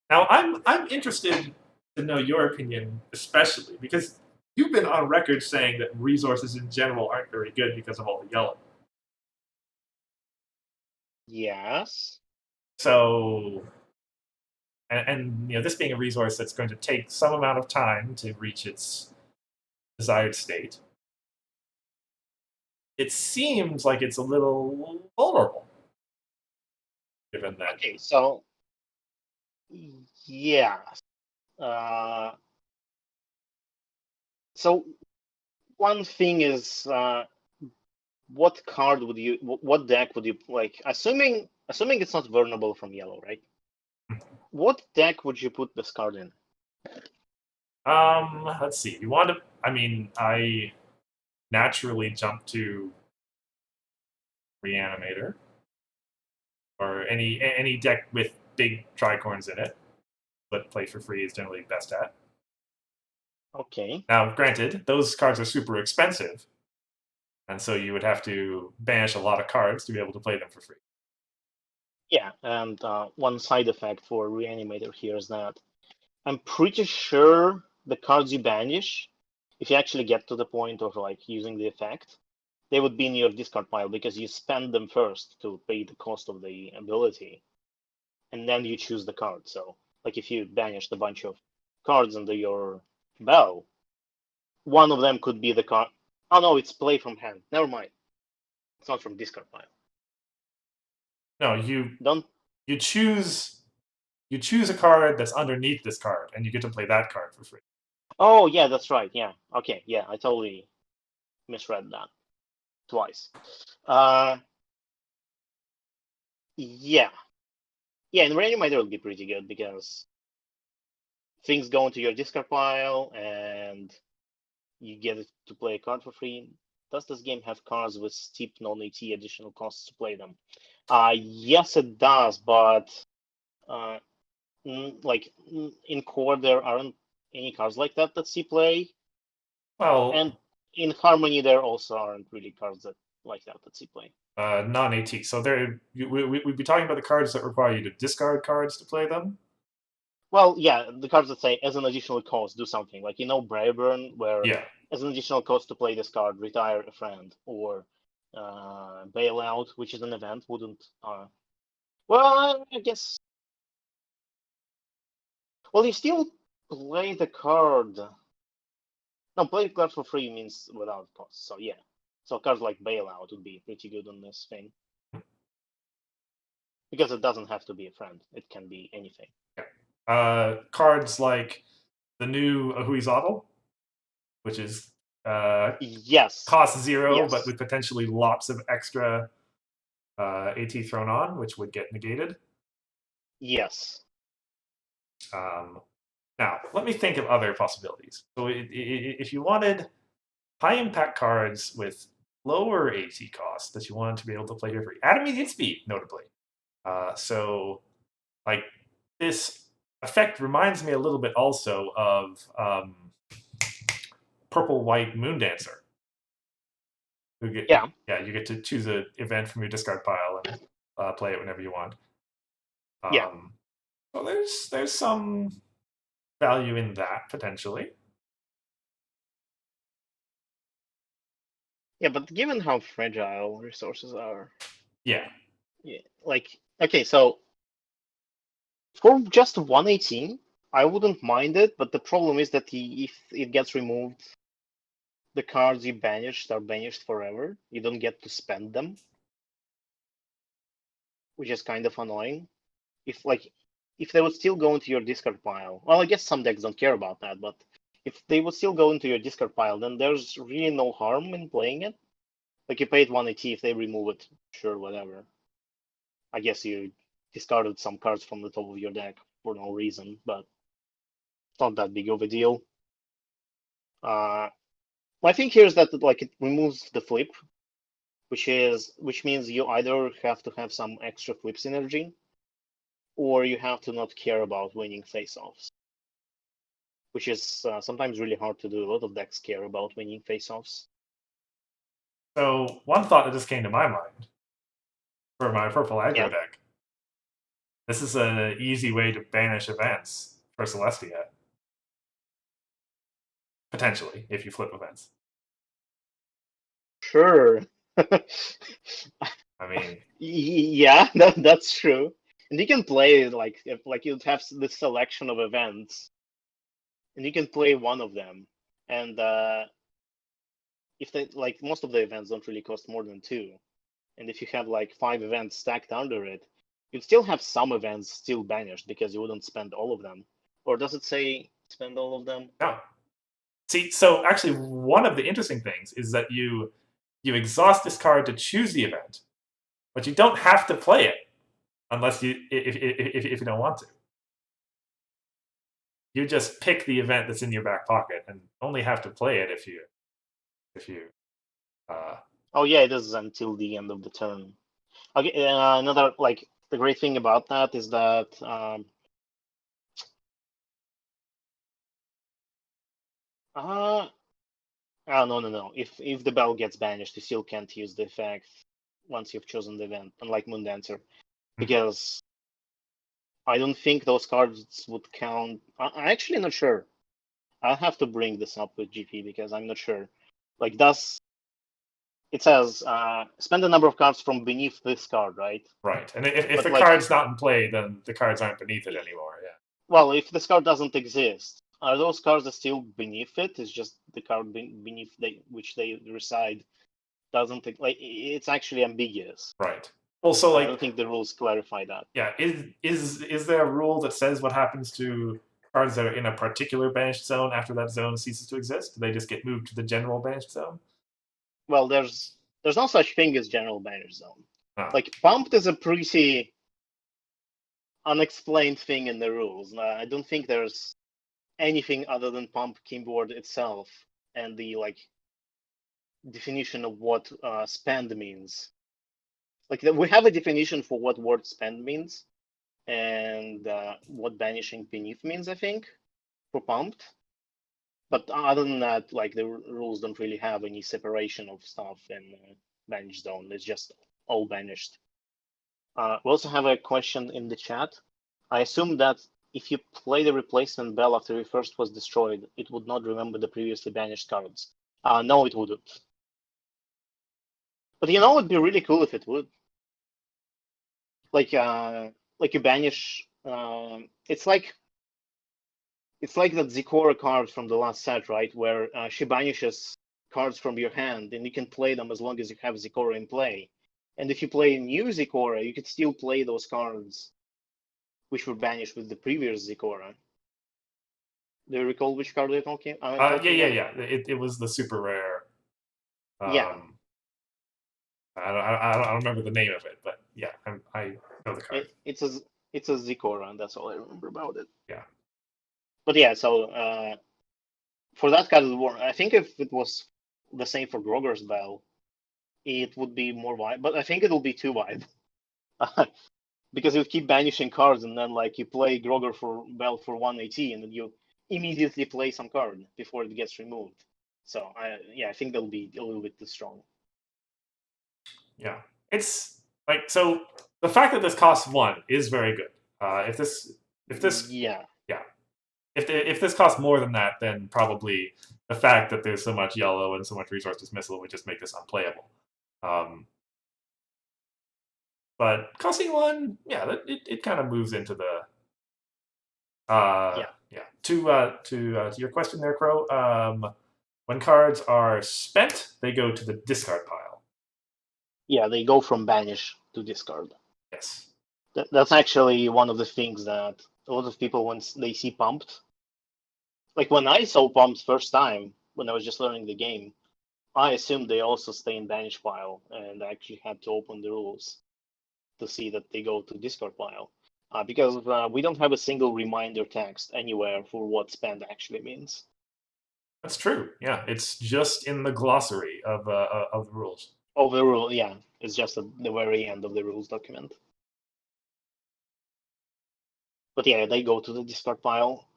Now, I'm interested to know your opinion, especially because you've been on record saying that resources in general aren't very good because of all the yellow. Yes. So, and this being a resource that's going to take some amount of time to reach its desired state, it seems like it's a little vulnerable, given that. Okay, so yeah. Uh, so one thing is, what card would you, what deck would you like? Assuming it's not vulnerable from yellow, right? What deck would you put this card in? Let's see. You want to? I mean, I naturally jump to Reanimator or any deck with big tricorns in it, but play for free is generally best at. Okay. Now, granted, those cards are super expensive, and so you would have to banish a lot of cards to be able to play them for free. Yeah, and one side effect for Reanimator here is that I'm pretty sure the cards you banish, if you actually get to the point of like using the effect, they would be in your discard pile because you spend them first to pay the cost of the ability, and then you choose the card. So, like if you banished a bunch of cards under your bell, one of them could be the card. Oh no, it's play from hand. Never mind. It's not from discard pile. No, you Don't. you choose a card that's underneath this card, and you get to play that card for free. Oh yeah, that's right. Yeah. Okay. Yeah, I totally misread that twice. Uh, yeah. Yeah, and Reanimator will be pretty good because things go into your discard pile and you get to play a card for free. Does this game have cards with steep non-AT additional costs to play them? Yes, it does, but uh, in core there aren't any cards like that see play, Well, and in Harmony there also aren't really cards that like that see play. non-AT. So we'd be talking about the cards that require you to discard cards to play them. Well, yeah, the cards that say as an additional cost do something, like Braeburn, where Yeah. as an additional cost to play this card, retire a friend, or bailout, which is an event, wouldn't. Well, I guess. Well, you still play the card. No, play the card for free means without cost. So yeah, so cards like bailout would be pretty good on this thing because it doesn't have to be a friend; it can be anything. Cards like the new Ahuizotl, which is Yes. cost 0, but Yes. with potentially lots of extra AT thrown on, which would get negated. Yes. Now, let me think of other possibilities. So, if you wanted high impact cards with lower AT costs that you wanted to be able to play here free, add immediate speed, notably. So, like this effect reminds me a little bit also of Purple White Moon Dancer. Yeah. You get to choose an event from your discard pile and play it whenever you want. Yeah. So there's some value in that potentially. Yeah, but given how fragile resources are, Yeah. like, okay, so for just 118, I wouldn't mind it, but the problem is that if it gets removed, the cards you banished are banished forever. You don't get to spend them, which is kind of annoying. If they would still go into your discard pile, well, I guess some decks don't care about that, but if they would still go into your discard pile, then there's really no harm in playing it. Like you paid 180, if they remove it, sure, whatever. I guess you discarded some cards from the top of your deck for no reason, but it's not that big of a deal. My thing here is that it removes the flip, which means you either have to have some extra flip synergy, or you have to not care about winning face-offs. which is sometimes really hard to do. A lot of decks care about winning face-offs. So one thought that just came to my mind for my purple aggro deck. This is an easy way to banish events for Celestia. Potentially, if you flip events. Sure. I mean, yeah, that's true. And you can play like you'd have this selection of events, and you can play one of them. And if they like most of the events don't really cost more than 2, and if you have like 5 events stacked under it, you'd still have some events still banished because you wouldn't spend all of them. Or does it say spend all of them? no. See, so actually, one of the interesting things is that you exhaust this card to choose the event, but you don't have to play it unless if you don't want to. You just pick the event that's in your back pocket and only have to play it if you. Oh yeah, it is until the end of the turn. Okay, another like the great thing about that is that no. If the bell gets banished, you still can't use the effect once you've chosen the event, unlike Moon Dancer, because I don't think those cards would count. I'm actually not sure. I'll have to bring this up with GP because I'm not sure. Like, it says spend a number of cards from beneath this card, right? Right, and if But the like, card's not in play, then the cards aren't beneath it anymore. Yeah. well, if this card doesn't exist, are those cards that still beneath it? It's just the card beneath which they reside doesn't like it's actually ambiguous. Right. Well, so I like, don't think the rules clarify that. yeah, is there a rule that says what happens to cards that are in a particular banished zone after that zone ceases to exist? Do they just get moved to the general banished zone? Well, there's no such thing as general banish zone. Oh. Like pumped is a pretty unexplained thing in the rules. I don't think there's anything other than pump keyboard itself and the like definition of what spend means. Like we have a definition for what word spend means and what banishing beneath means, I think, for pumped. But other than that, like the rules don't really have any separation of stuff in banish zone. It's just all banished. We also have a question in the chat. I assume that if you play the replacement bell after your first was destroyed, it would not remember the previously banished cards. No, it wouldn't. But it'd be really cool if it would. Like you banish. It's like that Zikora card from the last set, right? Where she banishes cards from your hand, and you can play them as long as you have Zikora in play. And if you play new Zikora, you could still play those cards which were banished with the previous Zikora. Do you recall which card I'm talking about? Yeah. It was the super rare. Yeah. I don't remember the name of it, but yeah, I know the card. It's a Zikora, and that's all I remember about it. Yeah. But yeah, so for that card, I think if it was the same for Groger's Bell, it would be more wide. But I think it'll be too wide. Because you keep banishing cards, and then like you play Groger for Bell for 180, and then you immediately play some card before it gets removed. So I think they'll be a little bit too strong. Yeah, it's like so. The fact that this costs 1 is very good. If this yeah if this costs more than that, then probably the fact that there's so much yellow and so much resource dismissal would just make this unplayable. But costing 1, yeah, it kind of moves into the yeah. To your question there, Crow. When cards are spent, they go to the discard pile. Yeah, they go from banish to discard. Yes. That's actually one of the things that a lot of people, once they see pumped, like when I saw pumped first time, when I was just learning the game, I assumed they also stay in banish pile, and I actually had to open the rules to see that they go to discard pile. Because we don't have a single reminder text anywhere for what spend actually means. That's true. Yeah, it's just in the glossary of the rules. Of the rule, yeah, it's just at the very end of the rules document. But yeah, they go to the discard pile,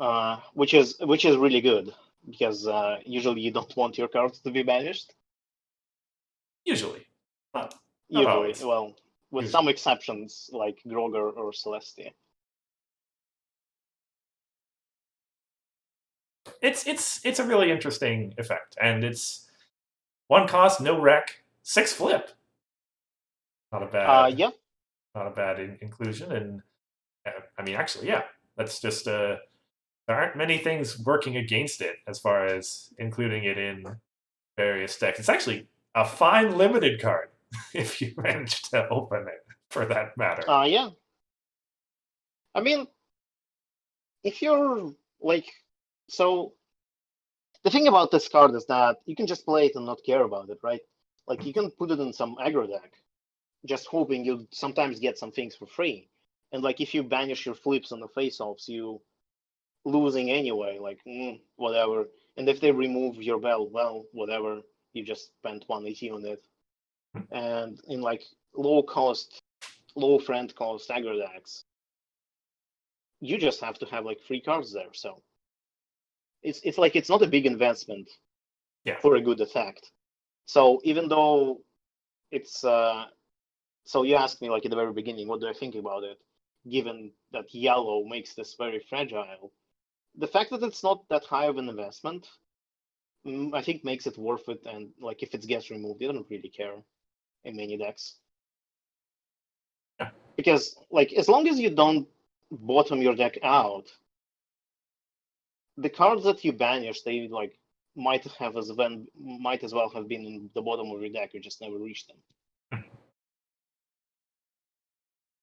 which is really good because usually you don't want your cards to be banished. Usually, not Usually, always. well, with Usually. some exceptions like Groger or Celestia. It's a really interesting effect, and it's 1 cost, no wreck, 6 flip. Not a bad, Yeah. not a bad inclusion, and I mean, actually, yeah, that's just there aren't many things working against it as far as including it in various decks. It's actually a fine limited card if you manage to open it, for that matter. Yeah. I mean, if you're like, so the thing about this card is that you can just play it and not care about it, right? Like you can put it in some aggro deck, just hoping you'll sometimes get some things for free. And like if you banish your flips on the face-offs, you losing anyway, like whatever. And if they remove your bell, well, whatever. You just spent 180 on it. And in like low friend cost aggro decks, you just have to have like 3 cards there. So it's like it's not a big investment for a good effect. So even though it's so you asked me like at the very beginning, what do I think about it? Given that yellow makes this very fragile, the fact that it's not that high of an investment, I think makes it worth it. And like if it gets removed, you don't really care in many decks. Yeah. Because like as long as you don't bottom your deck out, the cards that you banish, they like might as well have been in the bottom of your deck. You just never reached them.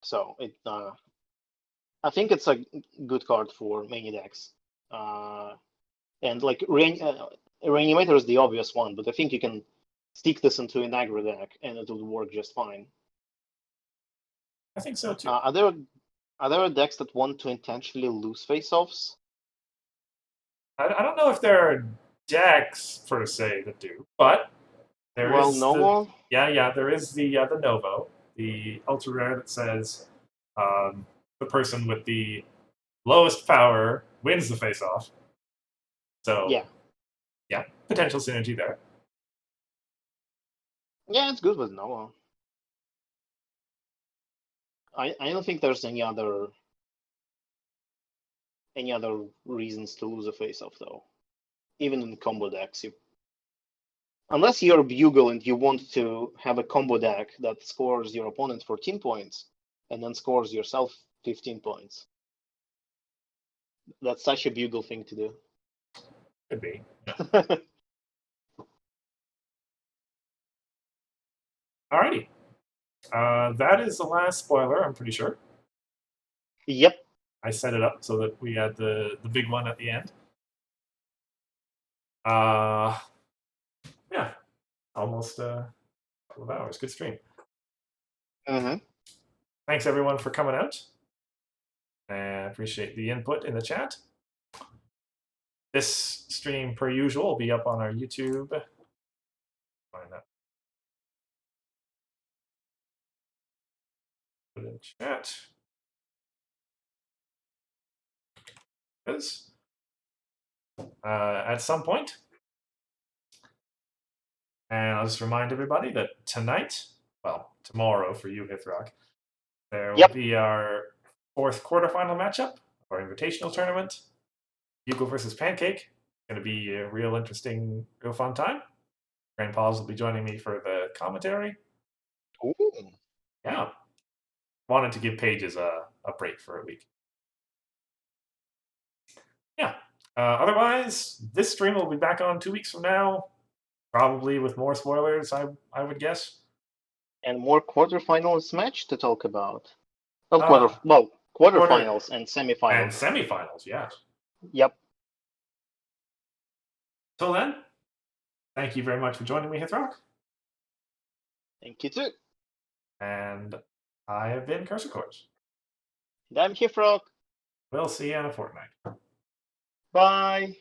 So it I think it's a good card for many decks. And like Reanimator is the obvious one, but I think you can stick this into an aggro deck and it would work just fine. I think so too. Are there decks that want to intentionally lose face-offs? I don't know if there are decks per se that do, but there is Novo. there is the Novo, the ultra rare that says the person with the lowest power wins the face off. So yeah, potential synergy there. Yeah, it's good with Novo. I don't think there's any other reasons to lose a face-off though. Even in combo decks, unless you're a Bugle and you want to have a combo deck that scores your opponent 14 points and then scores yourself 15 points. That's such a Bugle thing to do. Could be. Yeah. Alrighty. That is the last spoiler, I'm pretty sure. Yep. I set it up so that we had the big one at the end. Yeah, almost a couple of hours. Good stream. Thanks everyone for coming out. I appreciate the input in the chat. This stream, per usual, will be up on our YouTube. Find that. Put in chat. Is at some point. And I'll just remind everybody that tonight, well, tomorrow for you, Hithrock, there will be our 4th quarterfinal matchup, our invitational tournament. Bugle versus Pancake. It's going to be a real interesting, real fun time. Grand Paws will be joining me for the commentary. Ooh. Yeah. Wanted to give Pages a break for a week. Yeah. Otherwise, this stream will be back on 2 weeks from now, probably with more spoilers, I would guess. And more quarterfinals match to talk about. Quarterfinals and semifinals. And semifinals, yes. Yep. Till then, thank you very much for joining me, Hithrock. Thank you too. And I have been Cursor Course. And I'm Hithrock. We'll see you in a fortnight. Bye.